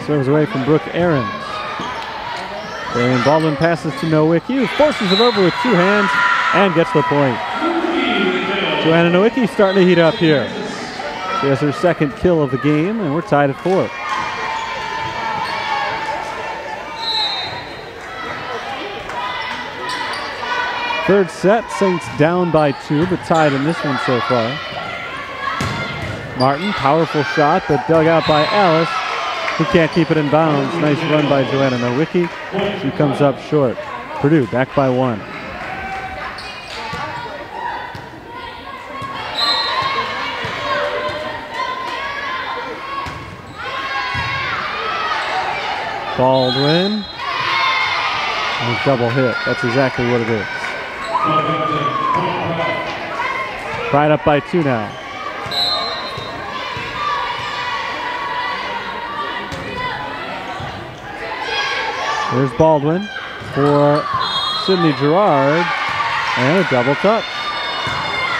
Serves away from Brooke Ahrens. Darian Baldwin passes to Nowicki, who forces it over with 2 hands and gets the point. Joanna Nowicki starting to heat up here. She has her 2nd kill of the game, and we're tied at 4. Third set, Saints down by 2, but tied in this one so far. Martin, powerful shot, but dug out by Alice, who can't keep it in bounds. Nice run by Joanna Nowicki. She comes up short. Purdue back by 1. Baldwin. And double hit. That's exactly what it is. Pride up by 2 now. There's Baldwin for Sydney Gerard, and a double touch.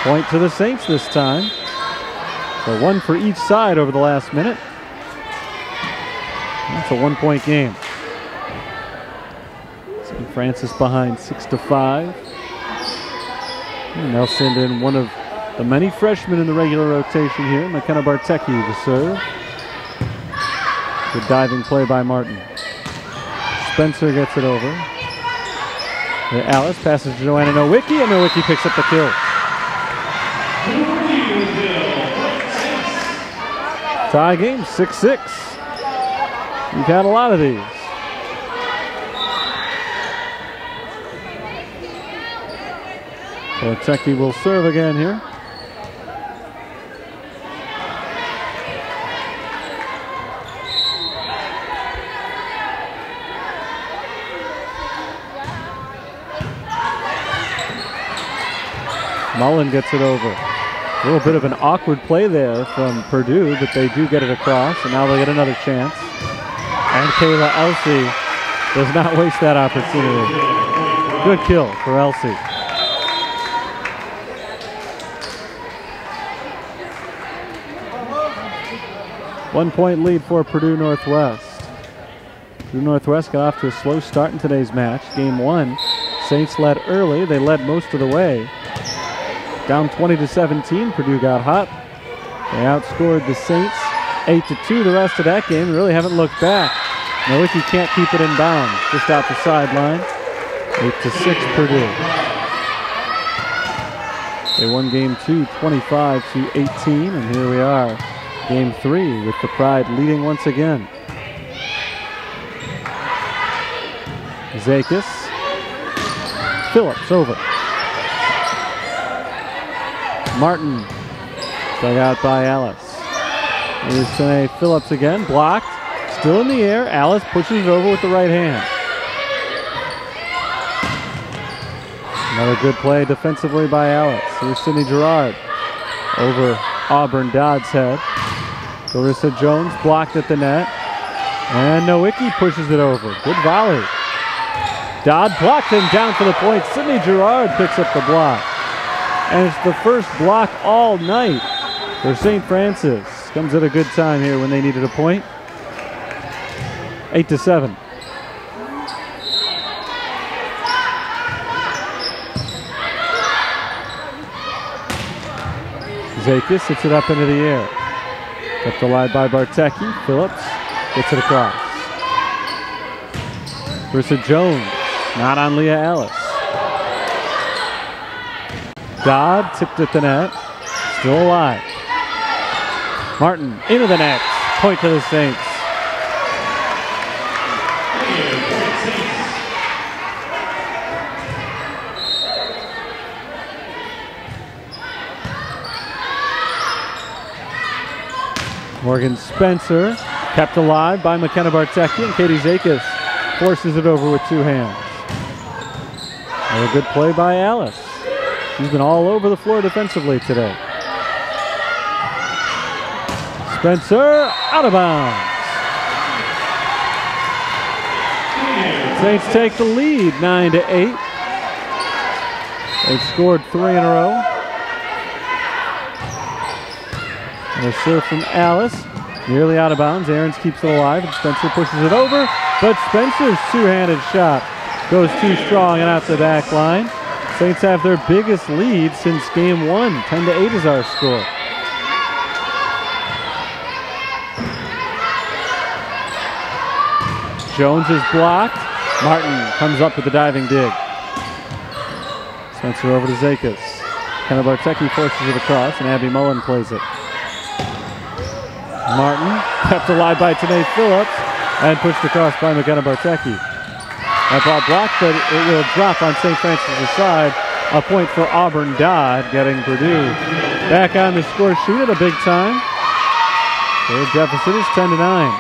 Point to the Saints this time. So 1 for each side over the last minute. That's a 1-point game. Francis behind 6-5. And they'll send in one of the many freshmen in the regular rotation here, McKenna Bartecki to serve. Good diving play by Martin. Spencer gets it over. Alice passes to Joanna Nowicki, and Nowicki picks up the kill. Tie game, 6-6. We've had a lot of these. Bartecki will serve again here. Mullen gets it over. A little bit of an awkward play there from Purdue, but they do get it across, and now they'll get another chance. And Kayla Elsey does not waste that opportunity. Good kill for Elsey. One-point lead for Purdue Northwest. Purdue Northwest got off to a slow start in today's match. Game 1, Saints led early. They led most of the way. Down 20-17, Purdue got hot. They outscored the Saints 8-2 the rest of that game and really haven't looked back. Nowicki can't keep it in bounds, just out the sideline. 8-6 Purdue. They won game 2, 25-18, and here we are, game 3, with the Pride leading once again. Zakis. Phillips over. Martin, dug out by Alice. Here's Sine Phillips again, blocked, still in the air. Alice pushes it over with the right hand. Another good play defensively by Alice. Here's Sydney Gerard over Auburn Dodd's head. Clarissa Jones blocked at the net. And Nowicki pushes it over. Good volley. Dodd blocked him down for the point. Sydney Gerard picks up the block. And it's the first block all night for St. Francis. Comes at a good time here when they needed a point. 8-7. Zakis hits it up into the air. Kept alive by Bartecki. Phillips gets it across. Clarissa Jones, not on Leah Alice. Dodd tipped at the net, still alive. Martin into the net, point to the Saints. Morgan Spencer kept alive by McKenna Bartecki, and Katie Zakis forces it over with two hands. Another good play by Alice. She's been all over the floor defensively today. Spencer out of bounds. Saints take the lead 9-8. They've scored 3 in a row. And a serve from Alice, nearly out of bounds. Aarons keeps it alive, and Spencer pushes it over. But Spencer's two-handed shot goes too strong and out the back line. Saints have their biggest lead since game 1. 10-8 is our score. Jones is blocked. Martin comes up with the diving dig. Spencer over to Zakis. Kenna Bartecki forces it across, and Abby Mullen plays it. Martin kept alive by Tanae Phillips and pushed across by McKenna Bartecki. That ball blocked, but it will drop on St. Francis' side. A point for Auburn Dodd, getting Purdue back on the score sheet at a big time. Their deficit is 10-9.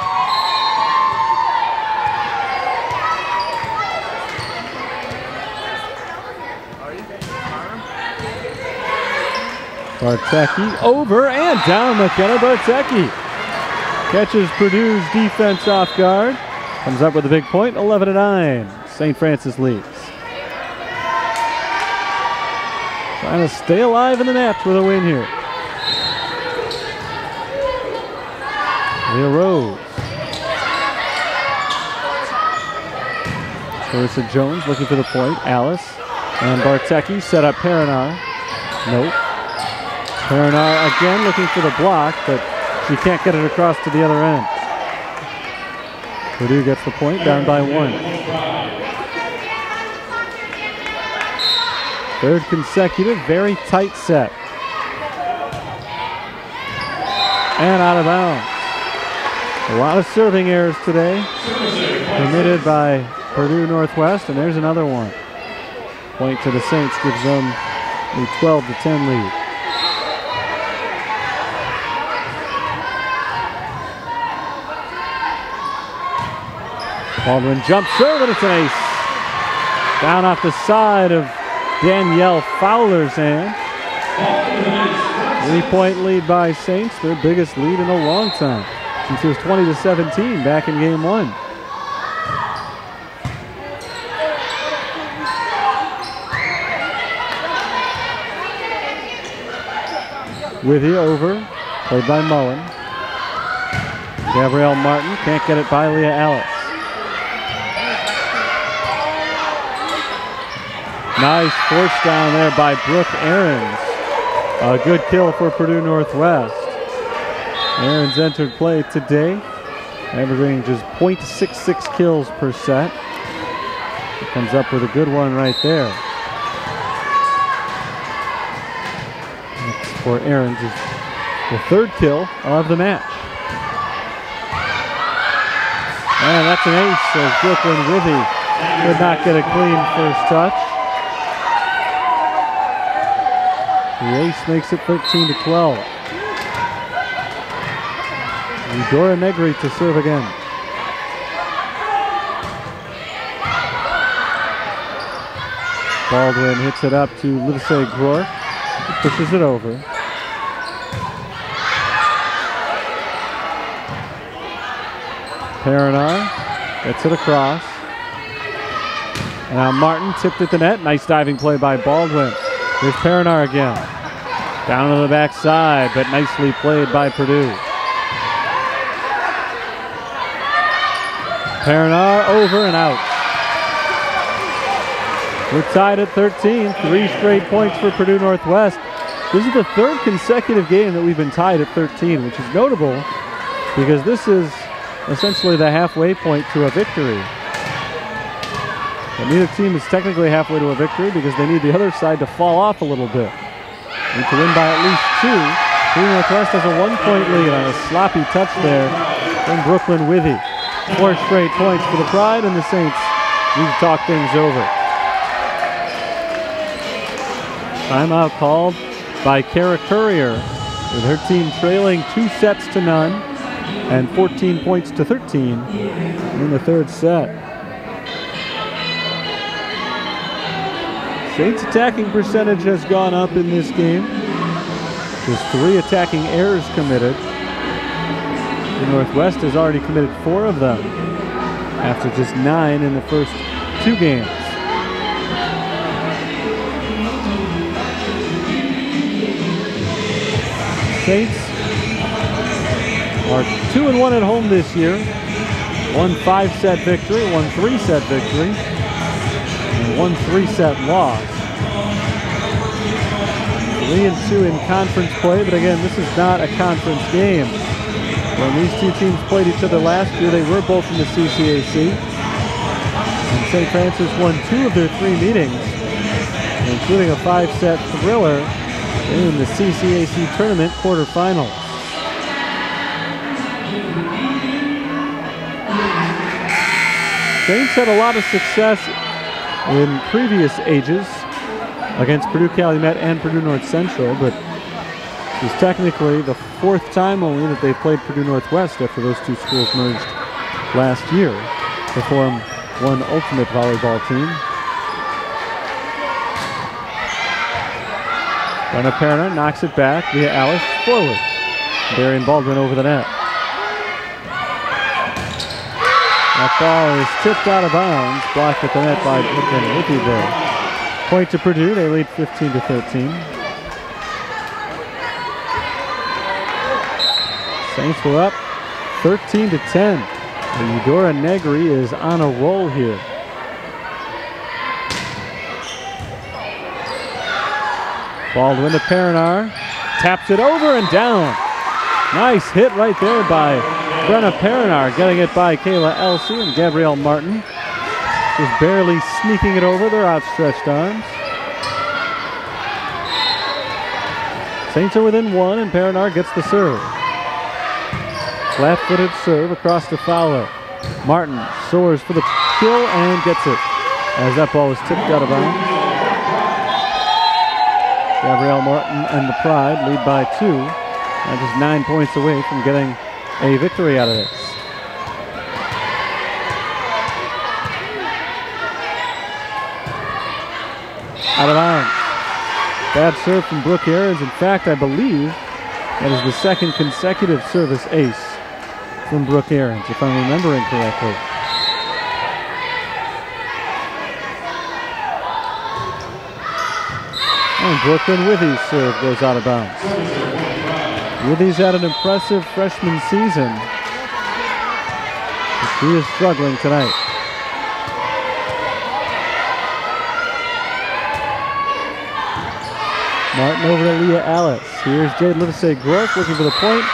Bartecki over and down. McKenna Bartecki catches Purdue's defense off guard. Comes up with a big point, 11-9. St. Francis leads. Trying to stay alive in the match with a win here. Leah Rose. Carissa Jones looking for the point. Alice and Bartecki set up Perinar. Nope. Perinar again looking for the block, but she can't get it across to the other end. Purdue gets the point, down by 1. Third consecutive, very tight set. And out of bounds. A lot of serving errors today committed by Purdue Northwest, and there's another one. Point to the Saints gives them a 12-10 lead. Baldwin jump serve, and it's an ace. Down off the side of Danielle Fowler's hand. 3-point lead by Saints, their biggest lead in a long time, since it was 20-17 back in game 1. Withy over, played by Mullen. Gabrielle Martin can't get it by Leah Alice. Nice force down there by Brooke Ahrens. A good kill for Purdue Northwest. Ahrens entered play today, averaging just .66 kills per set. She comes up with a good one right there. Next for Ahrens is the third kill of the match. And that's an ace as Brooklyn Withy could not get a clean first touch. The ace makes it 13-12. Eudora Negri to serve again. Baldwin hits it up to Lindsay Grohr. Pushes it over. Perinar gets it across. And now Martin tipped at the net. Nice diving play by Baldwin. Here's Perinar again. Down to the backside, but nicely played by Purdue. Perinar over and out. We're tied at 13. 3 straight points for Purdue Northwest. This is the third consecutive game that we've been tied at 13, which is notable because this is essentially the halfway point to a victory. But neither team is technically halfway to a victory because they need the other side to fall off a little bit. Need to win by at least 2. Purdue Northwest has a 1-point lead on a sloppy touch there from Brooklyn Withy. 4 straight points for the Pride, and the Saints need to talk things over. Timeout called by Kara Courier, with her team trailing 2-0 and 14 points to 13 in the third set. Saints' attacking percentage has gone up in this game. There's 3 attacking errors committed. The Northwest has already committed 4 of them after just 9 in the first 2 games. Saints are 2-1 at home this year. 1 5-set victory, 1 3-set victory, and 1 3-set loss. 3-2 in conference play, but again, this is not a conference game. When these two teams played each other last year, they were both in the CCAC. And St. Francis won 2 of their 3 meetings, including a 5-set thriller in the CCAC tournament quarterfinals. Saints had a lot of success in previous ages against Purdue Calumet and Purdue North Central, but this is technically the 4th time only that they've played Purdue Northwest after those 2 schools merged last year to form one ultimate volleyball team. Brenna Perna knocks it back via Alice forward. Darian Baldwin over the net. That ball is tipped out of bounds, blocked at the net by Brooklyn Withy there. Point to Purdue, they lead 15-13. Saints were up 13-10. And Eudora Negri is on a roll here. Baldwin to Perinar. Taps it over and down. Nice hit right there by Brenna Perinar, getting it by Kayla Elsey and Gabrielle Martin. Just barely sneaking it over their outstretched arms. Saints are within one, and Perinar gets the serve. Flat-footed serve across to Fowler. Martin soars for the kill and gets it as that ball was tipped out of bounds. Gabrielle Martin and the Pride lead by 2. And just 9 points away from getting a victory out of this. Out of bounds. Bad serve from Brooke Ahrens. In fact, I believe that is the second consecutive service ace from Brooke Ahrens, if I'm remembering correctly. And Brooklyn Withy's serve goes out of bounds. Withy's had an impressive freshman season. She is struggling tonight. Martin over to Leah Alice. Here's Jade Livesey-Groth looking for the point,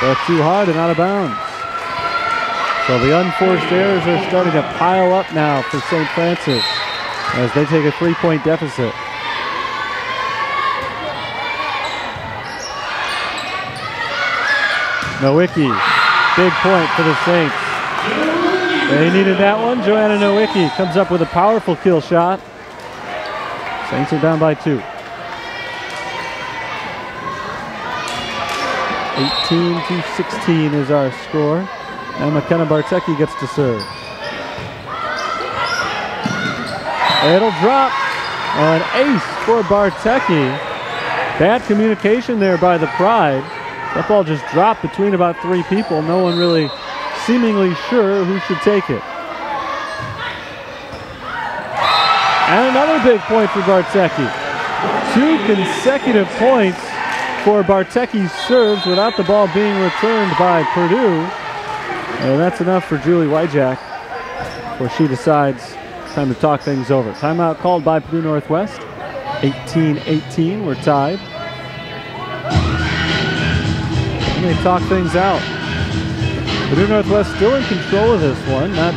but too hard and out of bounds. So the unforced errors are starting to pile up now for St. Francis as they take a 3-point deficit. Nowicki, big point for the Saints. They needed that one. Joanna Nowicki comes up with a powerful kill shot. Saints are down by 2. 18-16 is our score. And McKenna Bartecki gets to serve. It'll drop. An ace for Bartecki. Bad communication there by the Pride. That ball just dropped between about 3 people. No one really seemingly sure who should take it. And another big point for Bartecki. 2 consecutive points for Bartecki's serves without the ball being returned by Purdue. And that's enough for Julie Wyjack before she decides it's time to talk things over. Timeout called by Purdue Northwest. 18-18, we're tied. And they talk things out. Purdue Northwest still in control of this one. Not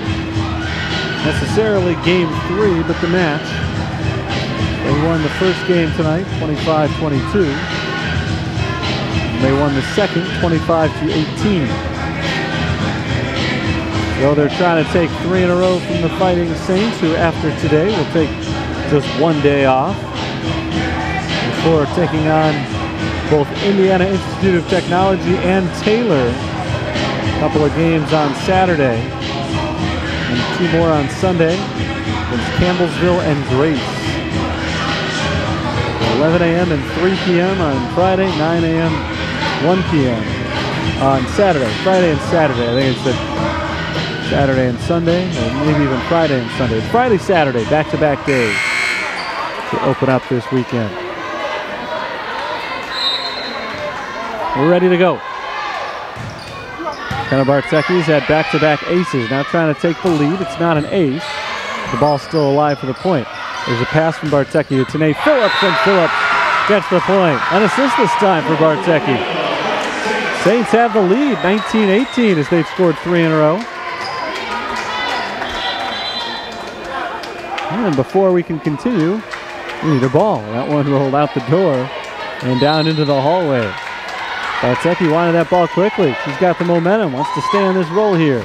necessarily game 3, but the match. They won the first game tonight, 25-22. They won the second, 25-18. So they're trying to take 3 in a row from the Fighting Saints, who after today will take just 1 day off before taking on both Indiana Institute of Technology and Taylor. A couple of games on Saturday and 2 more on Sunday against Campbellsville and Grace. 11 a.m. and 3 p.m. on Friday, 9 a.m. 1 p.m. on Saturday. Friday and Saturday. I think it's Saturday and Sunday, or maybe even Friday and Sunday. It's Friday, Saturday, back-to-back days to open up this weekend. We're ready to go. Kenna Bartecki's had back-to-back aces. Now trying to take the lead. It's not an ace. The ball's still alive for the point. There's a pass from Bartecki to Tanae Phillips, and Phillips gets the point. An assist this time for Bartecki. Saints have the lead, 19-18, as they've scored 3 in a row. And before we can continue, we need a ball. That one rolled out the door and down into the hallway. Bartecki wanted that ball quickly. She's got the momentum, wants to stay on this roll here.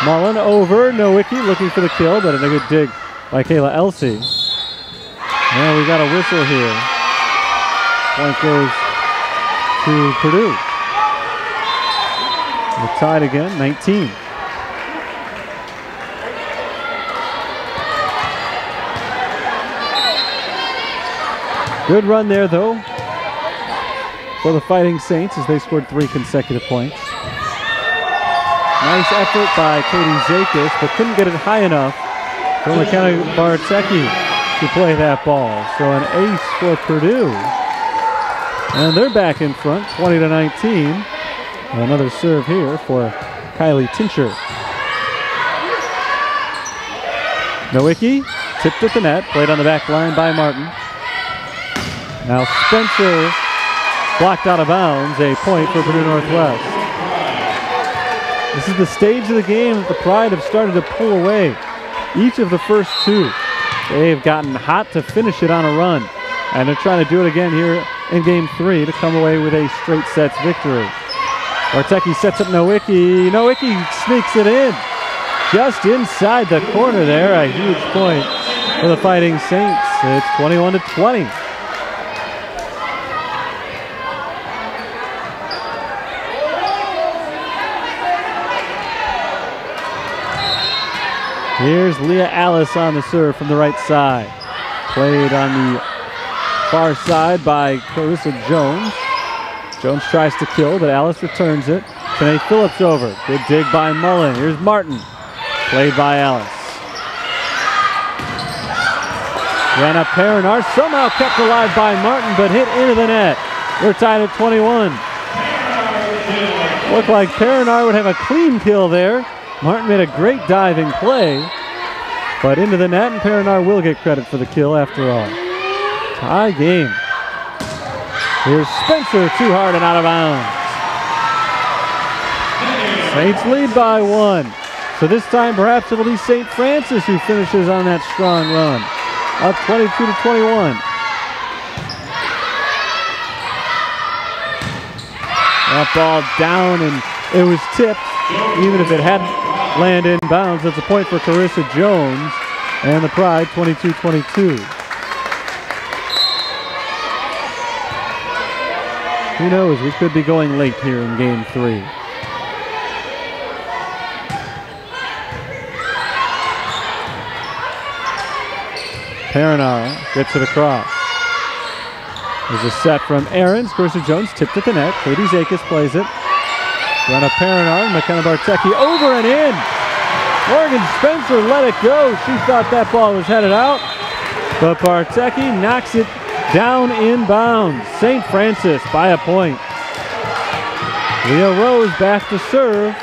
Mullen over, Nowicki looking for the kill, but a good dig by Kayla Elsey. And we got a whistle here. Point goes to Purdue. We're tied again, 19. Good run there, though, for the Fighting Saints as they scored 3 consecutive points. Nice effort by Katie Zakis, but couldn't get it high enough for McKenna Bartecki to play that ball. So an ace for Purdue. And they're back in front, 20-19. Another serve here for Kylie Tincher. Nowicki tipped at the net, played on the back line by Martin. Now Spencer blocked out of bounds, a point for Purdue Northwest. This is the stage of the game that the Pride have started to pull away. Each of the first two, they've gotten hot to finish it on a run. And they're trying to do it again here in game 3 to come away with a straight sets victory. Bartecki sets up Nowicki. Nowicki sneaks it in. Just inside the corner there. A huge point for the Fighting Saints. It's 21-20. Here's Leah Alice on the serve from the right side. Played on the far side by Clarissa Jones. Jones tries to kill, but Alice returns it. Tanae Phillips over. Good dig by Mullen. Here's Martin. Played by Alice. Rana Perinar somehow kept alive by Martin, but hit into the net. We're tied at 21. Looked like Perinar would have a clean kill there. Martin made a great diving play, but into the net, and Perinar will get credit for the kill after all. Tie game. Here's Spencer, too hard and out of bounds. Saints lead by 1. So this time perhaps it'll be St. Francis who finishes on that strong run. Up 22-21. That ball down and it was tipped. Even if it hadn't landed in bounds, that's a point for Clarissa Jones. And the Pride 22-22. Who knows, we could be going late here in game 3. Perinar gets it across. There's a set from Ahrens. Clarissa Jones tipped at the net. Katie Zakis plays it. Run up Perinar, McKenna Bartecki over and in. Morgan Spencer let it go. She thought that ball was headed out, but Bartecki knocks it down in bounds. St. Francis by a point. Leah Rose back to serve.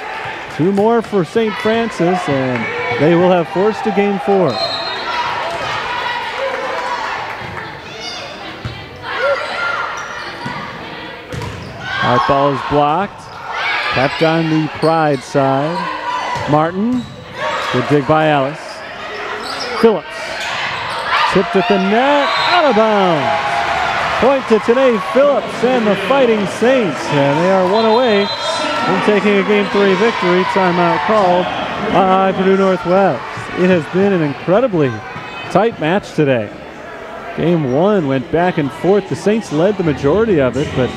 2 more for St. Francis, and they will have forced to game 4. That ball is blocked. Kept on the Pride side. Martin. Good dig by Alice. Phillips. Tipped at the net. Out of bounds. Point to Tanae Phillips and the Fighting Saints. And they are 1 away from taking a game 3 victory. Timeout called by Purdue Northwest. It has been an incredibly tight match today. Game 1 went back and forth. The Saints led the majority of it, but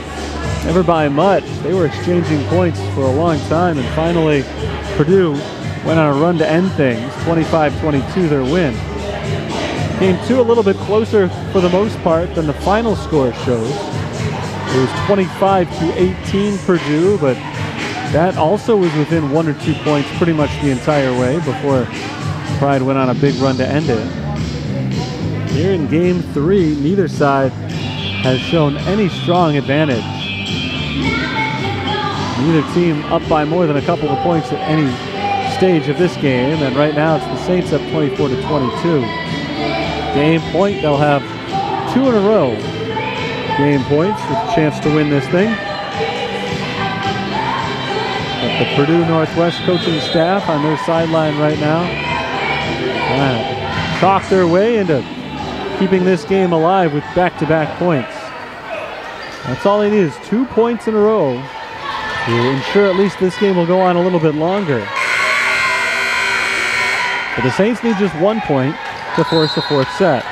never by much. They were exchanging points for a long time, and finally Purdue went on a run to end things. 25-22 their win. Game 2 a little bit closer for the most part than the final score shows. It was 25-18 Purdue, but that also was within 1 or 2 points pretty much the entire way before Pride went on a big run to end it. Here in game 3, neither side has shown any strong advantage. Neither team up by more than a couple of points at any stage of this game, and right now it's the Saints up 24-22. Game point, they'll have 2 in a row. Game points with a chance to win this thing. But the Purdue Northwest coaching staff on their sideline right now talk their way into keeping this game alive with back-to-back points. That's all they need is 2 points in a row to ensure at least this game will go on a little bit longer. But the Saints need just 1 point to force the 4th set.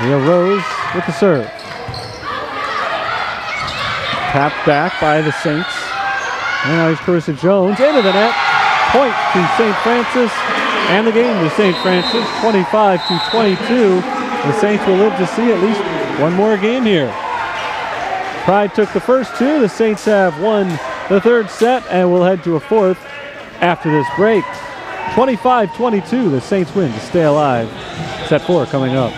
Leah Rose with the serve. Tapped back by the Saints. And now here's Clarissa Jones into the net. Point to St. Francis. And the game to St. Francis, 25-22. The Saints will live to see at least 1 more game here. Pride took the first 2. The Saints have won the 3rd set and will head to a 4th after this break. 25-22, the Saints win to stay alive. Set 4 coming up.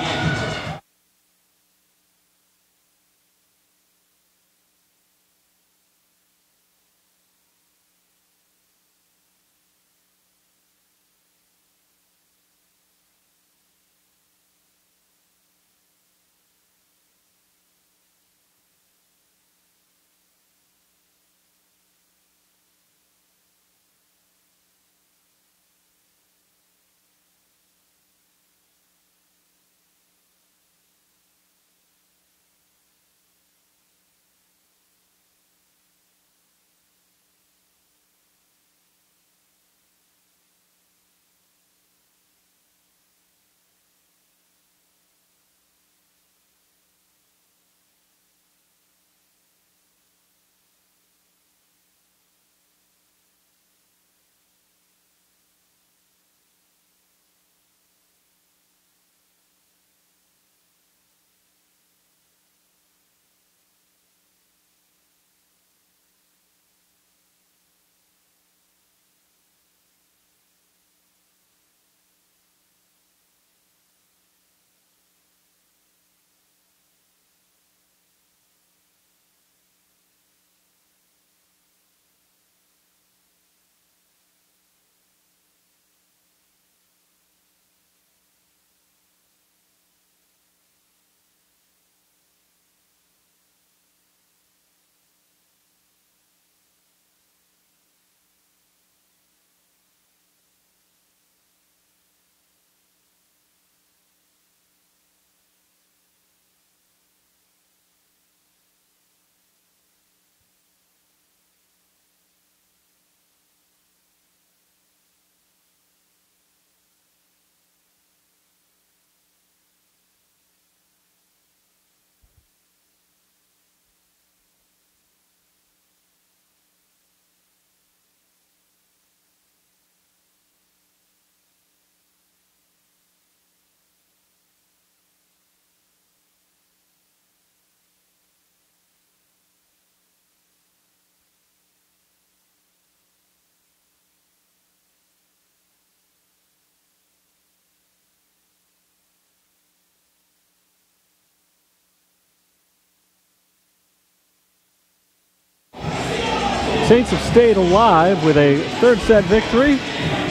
Saints have stayed alive with a third set victory,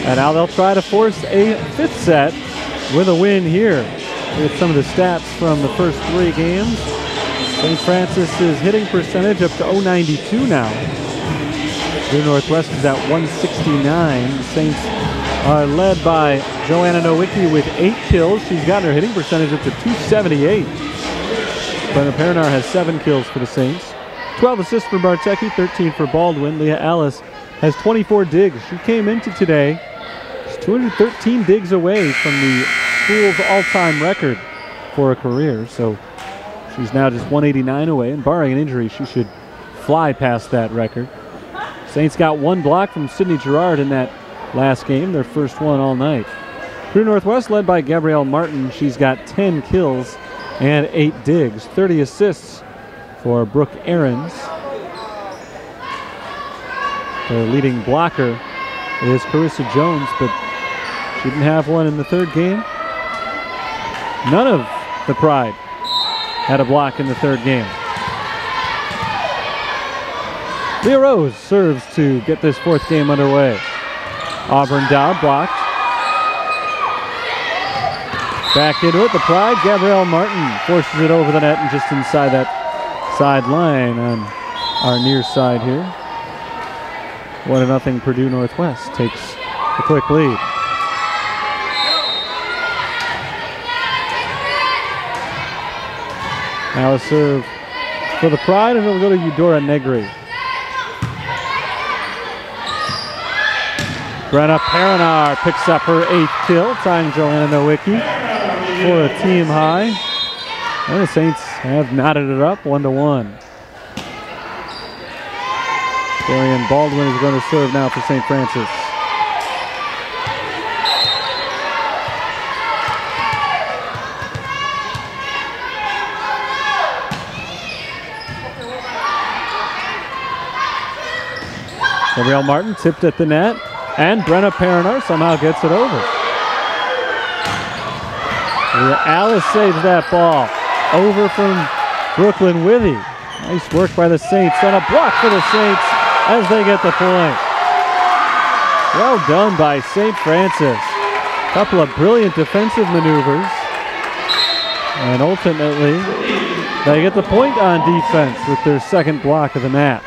and now they'll try to force a fifth set with a win here. With some of the stats from the first 3 games. St. Francis's hitting percentage up to .092 now. Purdue Northwest is at 169. The Saints are led by Joanna Nowicki with 8 kills. She's gotten her hitting percentage up to .278. Brenna Perinar has 7 kills for the Saints. 12 assists for Bartecki, 13 for Baldwin. Leah Alice has 24 digs. She came into today, she's 213 digs away from the school's all-time record for a career. So she's now just 189 away, and barring an injury, she should fly past that record. Saints got 1 block from Sydney Gerard in that last game, their first one all night. Purdue Northwest led by Gabrielle Martin. She's got 10 kills and 8 digs. 30 assists for Brooke Ahrens. Their leading blocker is Carissa Jones, but she didn't have one in the third game. None of the Pride had a block in the third game. Leah Rose serves to get this 4th game underway. Auburn Dowd blocked. Back into it, the Pride. Gabrielle Martin forces it over the net and just inside that side line on our near side here. 1-0 Purdue Northwest takes a quick lead. Now a serve for the Pride, and it'll go to Eudora Negri. Brenna Perinar picks up her 8th kill, tying Joanna Nowicki for a team high. And the Saints have knotted it up 1-1. Darian Baldwin is going to serve now for St. Francis. Gabrielle Martin tipped at the net, and Brenna Perinar somehow gets it over. Alice saves that ball. Over from Brooklyn Withy. Nice work by the Saints, and a block for the Saints as they get the point. Well done by St. Francis. Couple of brilliant defensive maneuvers, and ultimately they get the point on defense with their 2nd block of the match.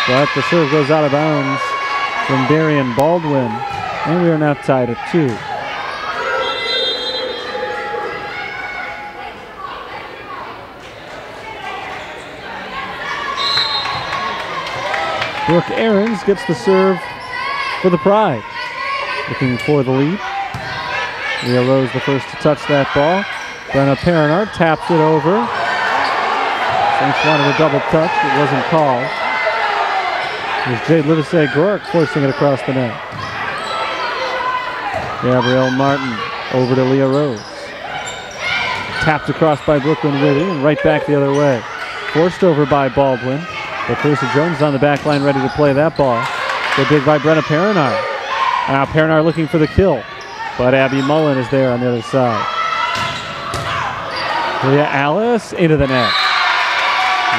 But the serve goes out of bounds from Darian Baldwin, and we are now tied at 2. Brooke Ahrens gets the serve for the Pride. Looking for the lead. Leah Rose the first to touch that ball. Brenna Perinar taps it over. Saints wanted a double touch. It wasn't called. It was Jade Livesey-Gork forcing it across the net. Gabrielle Martin over to Leah Rose. Tapped across by Brooklyn Witty and right back the other way. Forced over by Baldwin. But Carissa Jones on the back line ready to play that ball. Good dig by Brenna Perinar. Now Perinar looking for the kill, but Abby Mullen is there on the other side. Leah Alice into the net.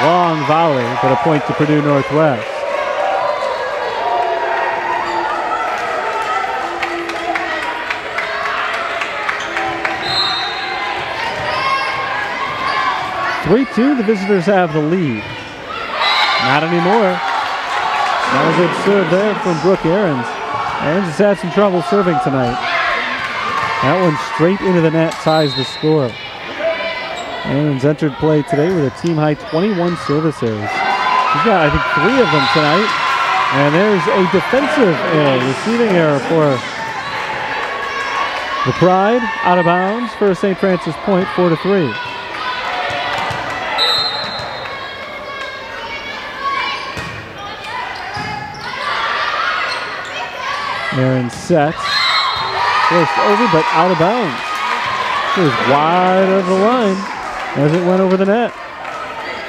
Long volley, but a point to Purdue Northwest. The visitors have the lead. Not anymore. Not a good serve there from Brooke Ahrens. Ahrens has had some trouble serving tonight. That one straight into the net ties the score. Ahrens entered play today with a team-high 21 service errors. She's got, I think, 3 of them tonight. And there's a defensive error, receiving error for the Pride. Out of bounds for a St. Francis point, 4-3. Ahrens sets. Forced over, but out of bounds. It was wide of the line as it went over the net.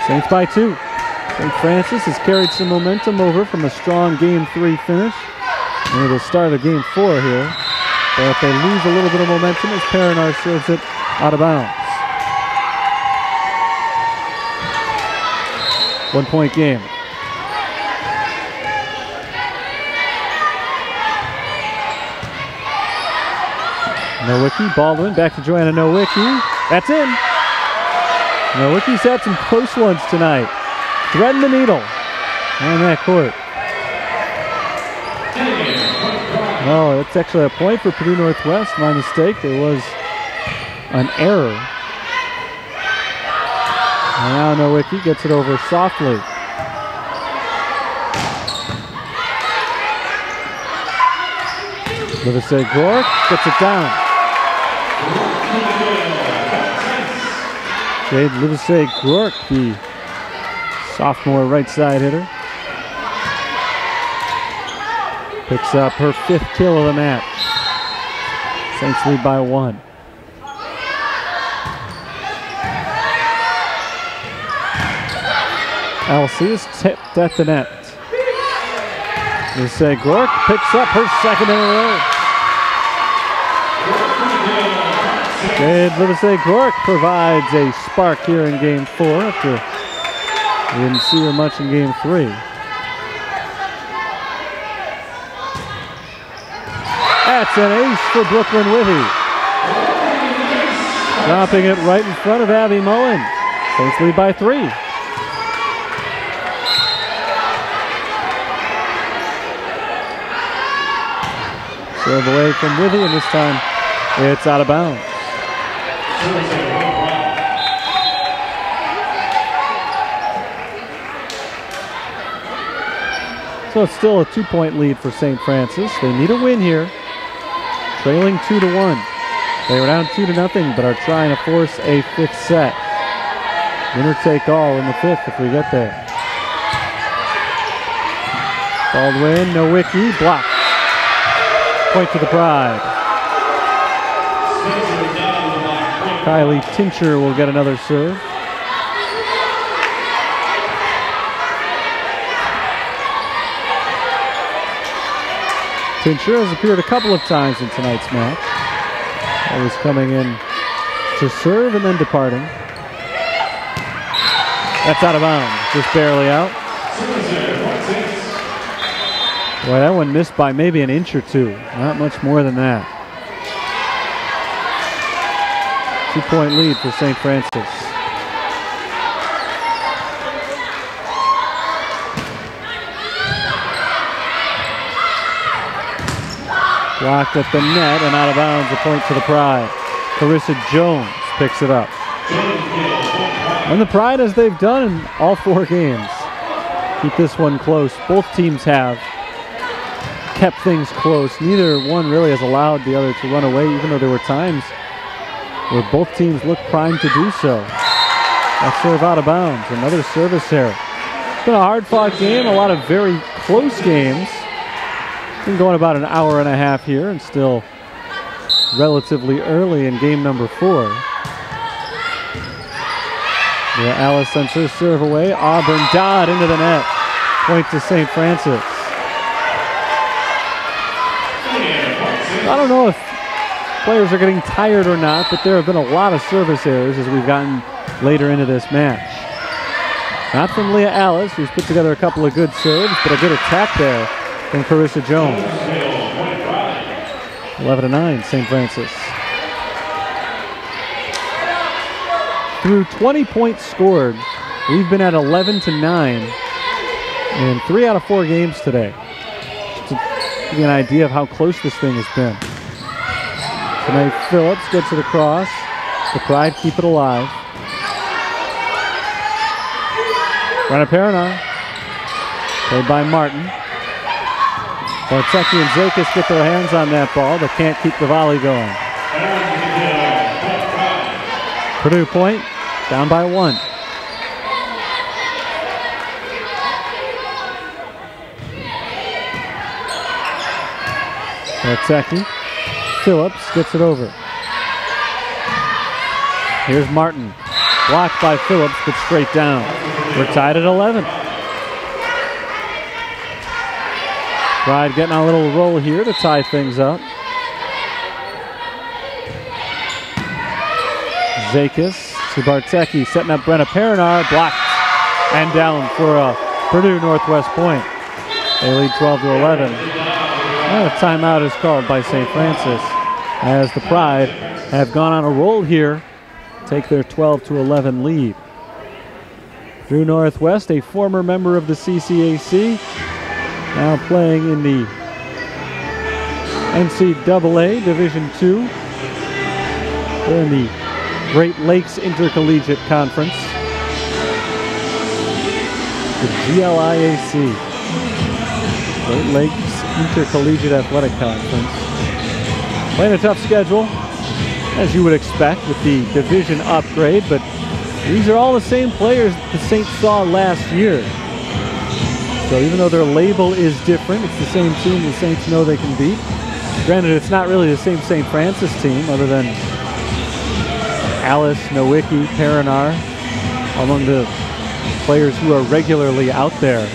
Saints by 2. St. Francis has carried some momentum over from a strong Game 3 finish. And it'll start of Game 4 here. But if they lose a little bit of momentum as Perinar serves it out of bounds. 1-point game. Nowicki, Baldwin, back to Joanna Nowicki. That's in. Nowicki's had some close ones tonight. Threading the needle on that court. Oh, that's actually a point for Purdue Northwest. My mistake. There was an error. And now Nowicki gets it over softly. Livesey Gork gets it down. Jade Livesey Gork, the sophomore right side hitter, picks up her 5th kill of the match. Saints lead by 1. Elsie is tipped at the net. Livesey Gork picks up her 2nd in a row. Jade Livesey Gork provides a spark here in Game 4 after we didn't see her much in Game 3. That's an ace for Brooklyn Withy. Dropping it right in front of Abby Mullen. Saints lead by 3. Serve away from Withy, and this time it's out of bounds. So it's still a 2-point lead for St. Francis. They need a win here, trailing 2-1. They were down 2-0, but are trying to force a 5th set. Winner take all in the 5th if we get there. Baldwin, Nowicki, blocked. Point to the Pride. Kylie Tincher will get another serve. Tincher has appeared a couple of times in tonight's match. Always coming in to serve and then departing. That's out of bounds, just barely out. Boy, that one missed by maybe an inch or 2. Not much more than that. 2-point lead for St. Francis. Blocked at the net and out of bounds. A point to the Pride. Carissa Jones picks it up. And the Pride, as they've done in all 4 games, keep this one close. Both teams have kept things close. Neither one really has allowed the other to run away, even though there were times where both teams looked primed to do so. That serve out of bounds. Another service error. It's been a hard-fought game, a lot of very close games. Been going about an hour and a half here, and still relatively early in game number 4. Yeah, Alice sends her serve away. Auburn Dodd into the net. Point to St. Francis. I don't know if players are getting tired or not, but there have been a lot of service errors as we've gotten later into this match. Not from Leah Alice, who's put together a couple of good serves, but a good attack there from Carissa Jones. 11-9, St. Francis. Through 20 points scored, we've been at 11-9 in 3 out of 4 games today. To give you an idea of how close this thing has been. Tonight, Phillips gets it across. The Pride keep it alive. Brenna Perinar, played by Martin. Bartecki and Zakis get their hands on that ball, but can't keep the volley going. Purdue point, down by 1. Bartecki. Phillips gets it over. Here's Martin. Blocked by Phillips, but straight down. We're tied at 11. Pride getting a little roll here to tie things up. Zakis to Bartecki, setting up Brenna Perinar, blocked And down for a Purdue Northwest point. They lead 12-11. And a timeout is called by St. Francis as the Pride have gone on a roll here, take their 12-11 lead. Purdue Northwest, a former member of the CCAC, now playing in the NCAA Division II. They're in the Great Lakes Intercollegiate Conference, the GLIAC, Great Lakes Intercollegiate Athletic Conference. Playing a tough schedule, as you would expect with the division upgrade, but these are all the same players that the Saints saw last year. So even though their label is different, it's the same team the Saints know they can beat. Granted, it's not really the same St. Francis team, other than Alice, Nowicki, Perinar, among the players who are regularly out there.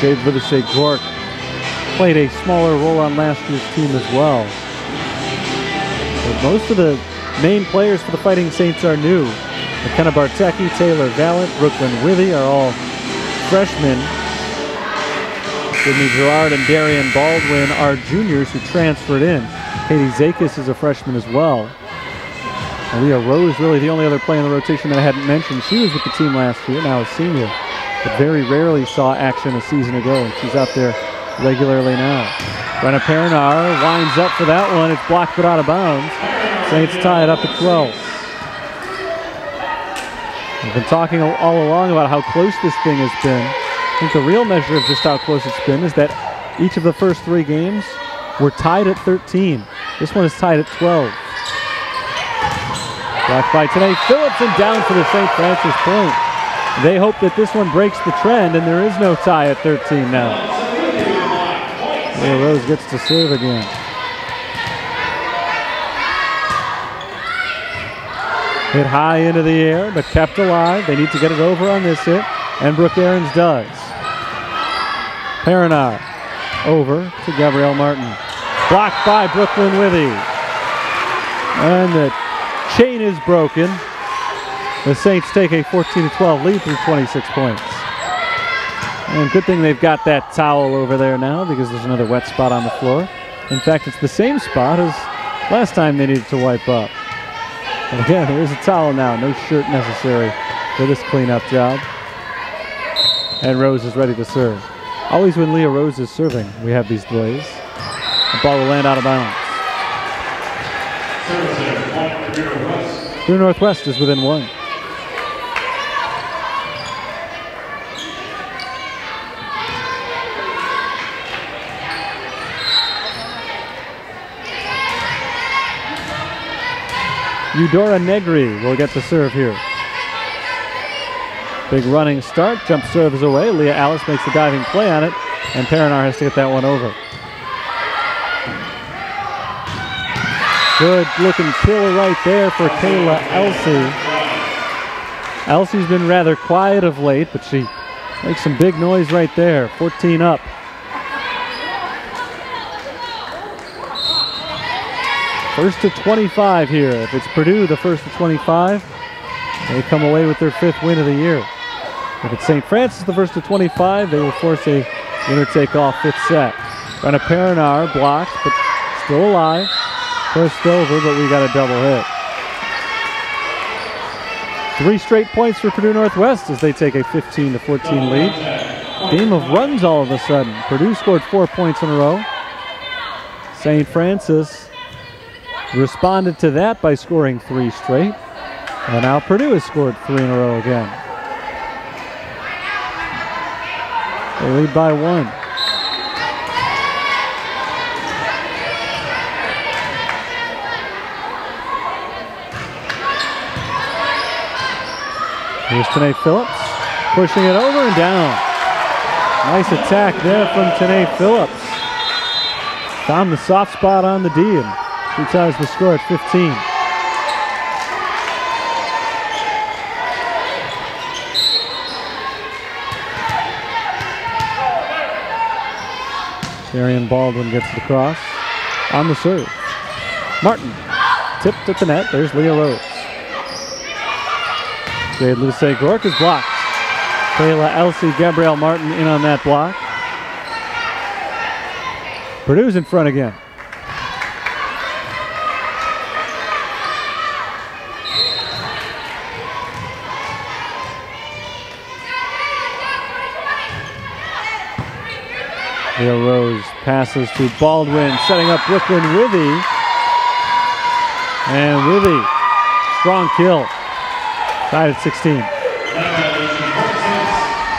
Jade Vidashay-Gork played a smaller role on last year's team as well. But most of the main players for the Fighting Saints are new. McKenna Bartecki, Taylor Vallant, Brooklyn Withy are all freshmen. Sydney Gerard and Darian Baldwin are juniors who transferred in. Katie Zakis is a freshman as well. Leah Rose, really the only other player in the rotation that I hadn't mentioned. She was with the team last year, now a senior, but very rarely saw action a season ago, and she's out there regularly now. Brenna Perinar winds up for that one. It's blocked but out of bounds. Saints tie it up at 12. We've been talking all along about how close this thing has been. I think the real measure of just how close it's been is that each of the first 3 games were tied at 13. This one is tied at 12. Blocked by Tanae Phillips and down for the St. Francis point. They hope that this one breaks the trend, and there is no tie at 13 now. Leah Rose gets to serve again. Hit high into the air, but kept alive. They need to get it over on this hit, and Brooke Ahrens does. Perinar over to Gabrielle Martin. Blocked by Brooklyn Withy. And the chain is broken. The Saints take a 14-12 lead through 26 points. And good thing they've got that towel over there now, because there's another wet spot on the floor. In fact, it's the same spot as last time they needed to wipe up. And again, there is a towel now. No shirt necessary for this cleanup job. And Rose is ready to serve. Always when Leah Rose is serving, we have these delays. The ball will land out of bounds. Purdue Northwest is within 1. Eudora Negri will get the serve here. Big running start, jump serve is away. Leah Alice makes the diving play on it, and Perinar has to get that one over. Good looking kill right there for Kayla Elsey. Elsey's been rather quiet of late, but she makes some big noise right there. 14 up. First to 25 here. If it's Purdue, the first to 25, they come away with their 5th win of the year. If it's St. Francis, the first to 25, they will force a winner-take-all 5th set. Brenna Perinar blocked, but still alive. Pushed over, but we got a double hit. 3 straight points for Purdue Northwest as they take a 15-14 lead. Game of runs all of a sudden. Purdue scored 4 points in a row. St. Francis responded to that by scoring 3 straight. And now Purdue has scored 3 in a row again. They lead by 1. Here's Tanae Phillips, pushing it over and down. Nice attack there from Tanae Phillips. Found the soft spot on the D, and she ties the score at 15. Darian Baldwin gets the cross on the serve. Martin tipped at the net. There's Leah Rose. Jade Luce Gork is blocked. Kayla Elsie, Gabrielle Martin in on that block. Purdue's in front again. Leah Rose passes to Baldwin, setting up Brooklyn Withy. And Withy, strong kill. Tied at 16.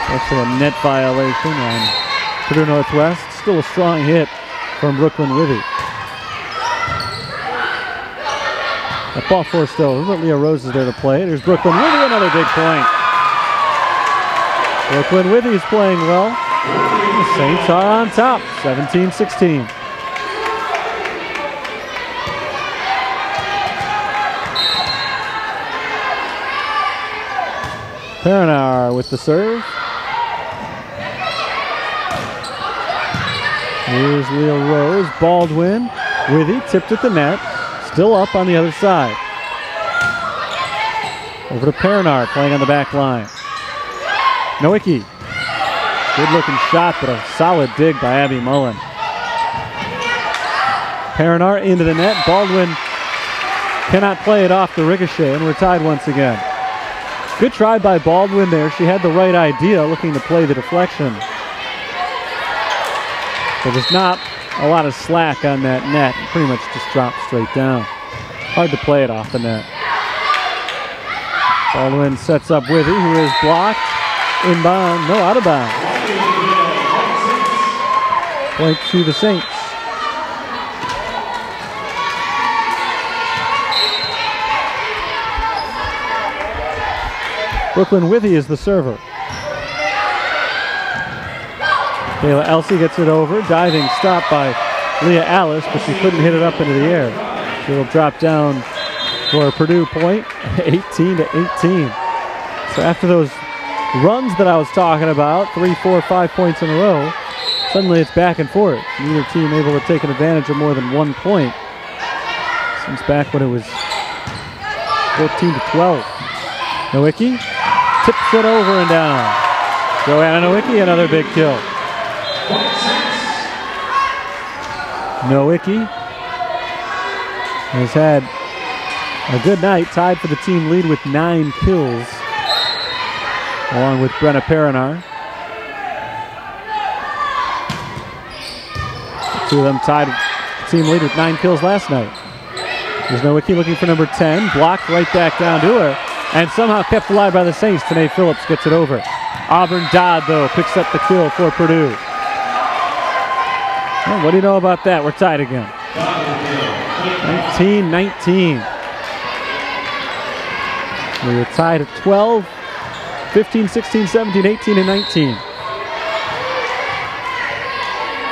Actually a net violation on Purdue Northwest. Still a strong hit from Brooklyn Withy. That ball forced over, but Leah Rose is there to play. There's Brooklyn Withy, another big point. Brooklyn Withy is playing well. The Saints are on top, 17-16. Perinar with the serve. Here's Leah Rose, Baldwin, Withy tipped at the net, still up on the other side. Over to Perinar, playing on the back line. Nowicki, good looking shot, but a solid dig by Abby Mullen. Perinar into the net, Baldwin cannot play it off the ricochet, and we're tied once again. Good try by Baldwin there. She had the right idea, looking to play the deflection. But there's not a lot of slack on that net. It pretty much just dropped straight down. Hard to play it off the net. Baldwin sets up Withy, who is blocked. Inbound, no, out of bounds. Point to the Saints. Brooklyn Withy is the server. Kayla Elsie gets it over. Diving stop by Leah Alice, but she couldn't hit it up into the air. She'll drop down for a Purdue point, 18-18. So after those runs that I was talking about, 3, 4, 5 points in a row, suddenly it's back and forth. Neither team able to take an advantage of more than 1 point since back when it was 14-12. Nowicki tips it over and down. Joanna Nowicki, another big kill. Nowicki has had a good night, tied for the team lead with 9 kills, along with Brenna Perinar. The two of them tied the team lead with 9 kills last night. There's Nowicki looking for number 10, blocked right back down to her, and somehow kept alive by the Saints. Tanae Phillips gets it over. Auburn Dodd, though, picks up the kill for Purdue. Well, what do you know about that? We're tied again. 19-19. We were tied at 12, 15, 16, 17, 18, and 19.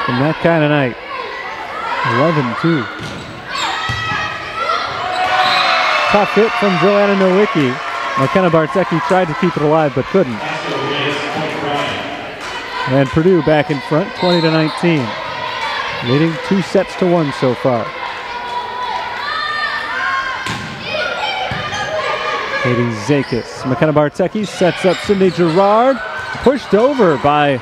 From that kind of night. 11-2. Tough hit from Joanna Nowicki. McKenna Bartecki tried to keep it alive, but couldn't. And Purdue back in front, 20-19. Leading 2-1 so far. Katie Zakis. McKenna Bartecki sets up Sydney Gerard. Pushed over by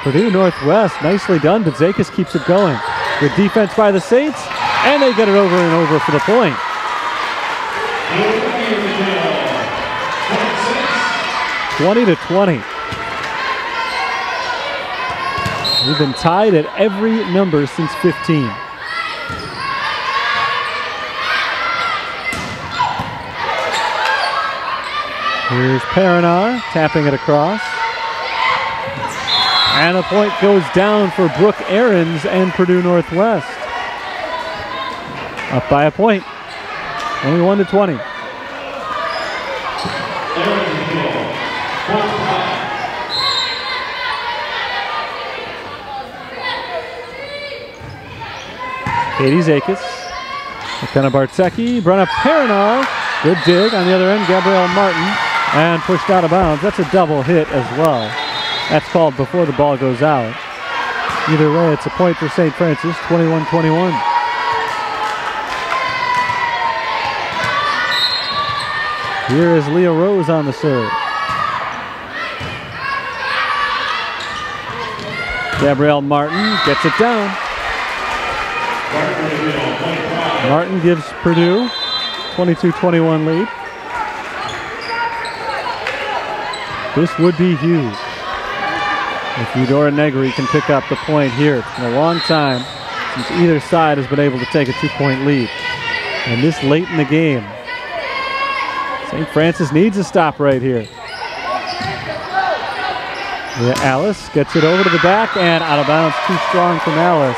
Purdue Northwest. Nicely done, but Zakis keeps it going. Good defense by the Saints, and they get it over and over for the point. 20-20. We've been tied at every number since 15. Here's Perinar tapping it across. And the point goes down for Brooke Ahrens and Purdue Northwest. Up by a point. 21-20. Katie Zakis, McKenna Bartecki, Brenna Perinar, good dig on the other end, Gabrielle Martin, and pushed out of bounds. That's a double hit as well. That's called before the ball goes out. Either way, it's a point for St. Francis, 21-21. Here is Leah Rose on the serve. Gabrielle Martin gets it down. Martin gives Purdue 22-21 lead. This would be huge if Eudora Negri can pick up the point here. It's been a long time since either side has been able to take a 2-point lead. And this late in the game, St. Francis needs a stop right here. Alice gets it over to the back and out of bounds, too strong from Alice.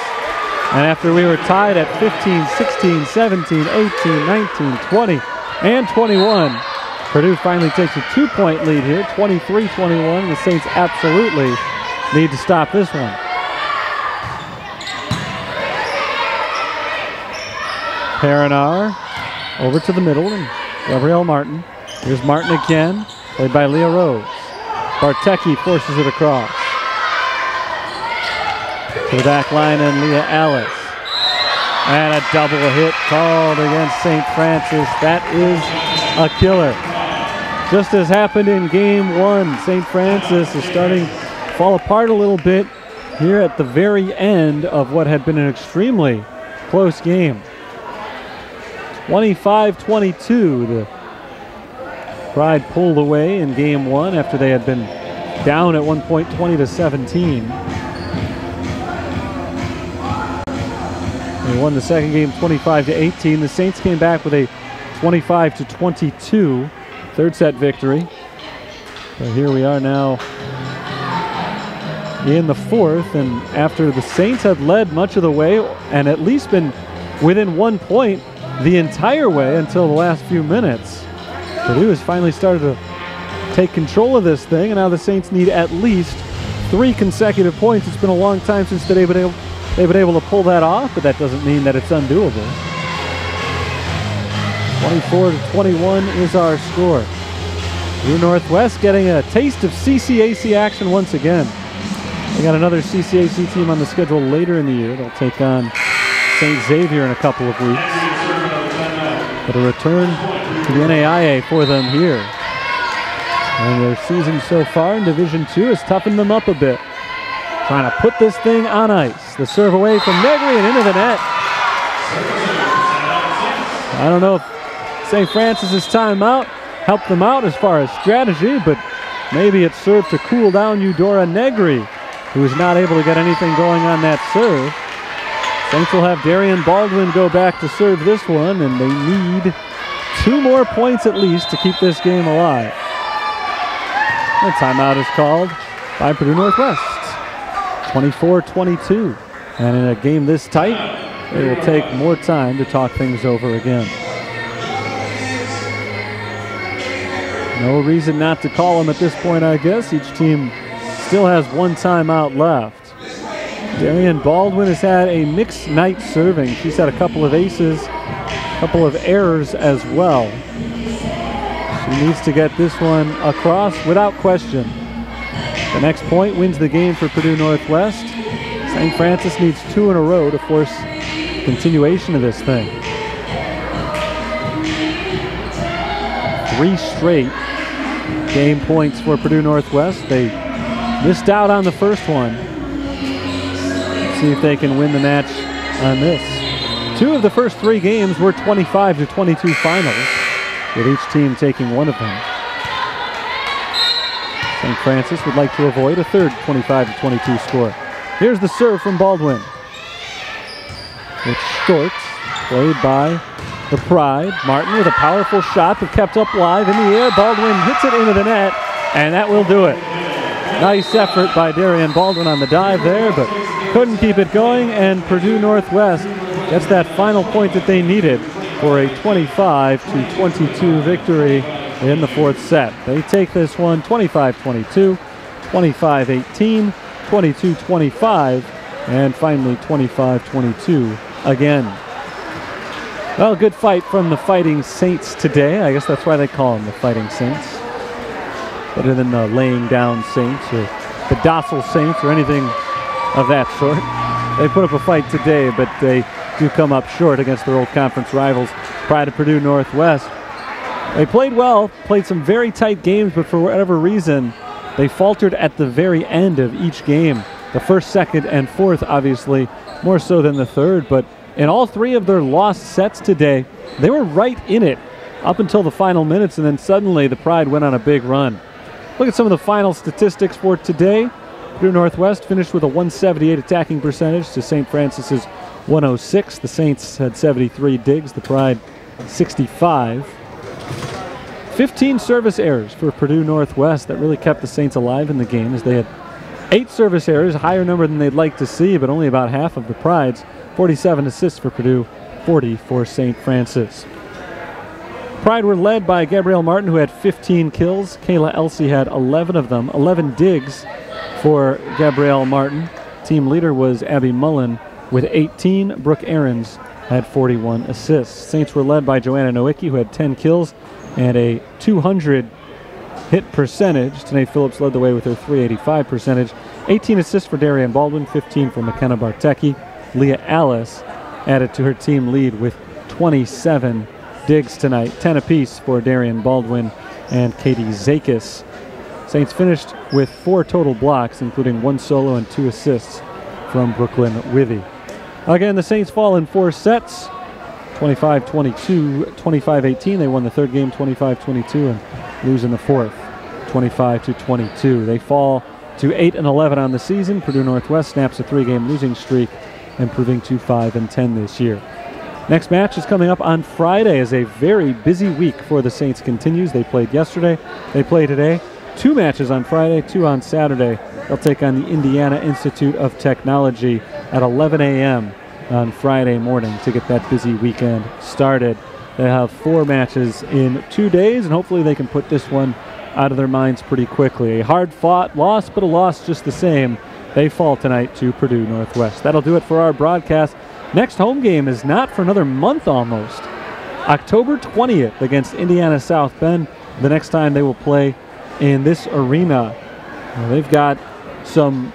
And after we were tied at 15, 16, 17, 18, 19, 20, and 21, Purdue finally takes a 2-point lead here, 23-21. The Saints absolutely need to stop this one. Perinar over to the middle, and Gabrielle Martin. Here's Martin again, played by Leah Rose. Bartecki forces it across. To the back line and Leah Alice. And a double hit called against St. Francis. That is a killer. Just as happened in game one, St. Francis is starting to fall apart a little bit here at the very end of what had been an extremely close game. 25-22, the Pride pulled away in game one after they had been down at one point 20-17. They won the second game 25-18. The Saints came back with a 25-22 third set victory. But here we are now in the fourth, and after the Saints had led much of the way and at least been within 1 point the entire way until the last few minutes, Purdue has finally started to take control of this thing, and now the Saints need at least 3 consecutive points. It's been a long time since they've been able to pull that off, but that doesn't mean that it's undoable. 24-21 is our score. Purdue Northwest getting a taste of CCAC action once again. They got another CCAC team on the schedule later in the year. They'll take on St. Xavier in a couple of weeks. But a return to the NAIA for them here. And their season so far in Division II has toughened them up a bit. Trying to put this thing on ice. The serve away from Negri and into the net. I don't know if St. Francis's timeout helped them out as far as strategy, but maybe it served to cool down Eudora Negri, who was not able to get anything going on that serve. Saints will have Darian Baldwin go back to serve this one, and they need 2 more points at least to keep this game alive. The timeout is called by Purdue Northwest. 24-22. And in a game this tight, it will take more time to talk things over again. No reason not to call them at this point, I guess. Each team still has 1 timeout left. Darian Baldwin has had a mixed night serving. She's had a couple of aces, a couple of errors as well. She needs to get this one across without question. The next point wins the game for Purdue Northwest. St. Francis needs 2 in a row to force continuation of this thing. 3 straight game points for Purdue Northwest. They missed out on the first one. Let's see if they can win the match on this. 2 of the first 3 games were 25-22 finals, with each team taking 1 of them. St. Francis would like to avoid a third 25-22 score. Here's the serve from Baldwin. It's short, played by the Pride. Martin with a powerful shot, but kept up live in the air. Baldwin hits it into the net, and that will do it. Nice effort by Darian Baldwin on the dive there, but couldn't keep it going, and Purdue Northwest gets that final point that they needed for a 25-22 victory in the 4th set. They take this one 25-22, 25-18, 22-25, and finally 25-22 again. Well, good fight from the Fighting Saints today. I guess that's why they call them the Fighting Saints. Better than the laying down Saints or the docile Saints or anything of that sort. They put up a fight today, but they do come up short against their old conference rivals. Pride of Purdue Northwest They played well, played some very tight games, but for whatever reason, they faltered at the very end of each game. The first, second, and fourth, obviously, more so than the third, but in all three of their lost sets today, they were right in it up until the final minutes, and then suddenly the Pride went on a big run. Look at some of the final statistics for today. Purdue Northwest finished with a 178 attacking percentage to St. Francis's 106. The Saints had 73 digs, the Pride 65. 15 service errors for Purdue Northwest. That really kept the Saints alive in the game, as they had 8 service errors, a higher number than they'd like to see, but only about half of the Pride's. 47 assists for Purdue, 40 for St. Francis. Pride were led by Gabrielle Martin, who had 15 kills. Kayla Elsey had 11 of them, 11 digs for Gabrielle Martin. Team leader was Abby Mullen with 18. Brooke Ahrens had 41 assists. Saints were led by Joanna Nowicki, who had 10 kills and a 200 hit percentage. Tanae Phillips led the way with her 385 percentage. 18 assists for Darian Baldwin, 15 for McKenna Bartecki. Leah Alice added to her team lead with 27 digs tonight, 10 apiece for Darian Baldwin and Katie Zakis. Saints finished with 4 total blocks, including 1 solo and 2 assists from Brooklyn Withy. Again, the Saints fall in 4 sets, 25-22, 25-18. They won the third game 25-22 and lose in the fourth, 25-22. They fall to 8-11 on the season. Purdue Northwest snaps a 3-game losing streak, improving to 5-10 this year. Next match is coming up on Friday, as a very busy week for the Saints continues. They played yesterday, they play today. 2 matches on Friday, 2 on Saturday. They'll take on the Indiana Institute of Technology at 11 a.m. on Friday morning to get that busy weekend started. They have 4 matches in 2 days, and hopefully they can put this one out of their minds pretty quickly. A hard-fought loss, but a loss just the same. They fall tonight to Purdue Northwest. That'll do it for our broadcast. Next home game is not for another month almost. October 20th against Indiana South Bend. The next time they will play in this arena. They've got some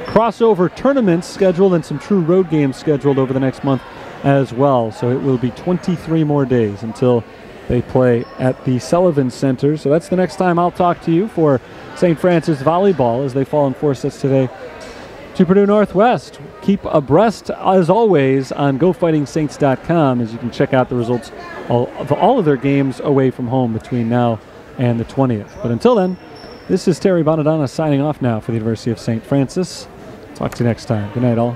crossover tournaments scheduled and some true road games scheduled over the next month as well. So it will be 23 more days until they play at the Sullivan Center. So that's the next time I'll talk to you for St. Francis Volleyball, as they fall in 4 sets today to Purdue Northwest. Keep abreast, as always, on GoFightingSaints.com, as you can check out the results of all of their games away from home between now and the 20th. But until then, this is Terry Bonadonna signing off now for the University of St. Francis. Talk to you next time. Good night, all.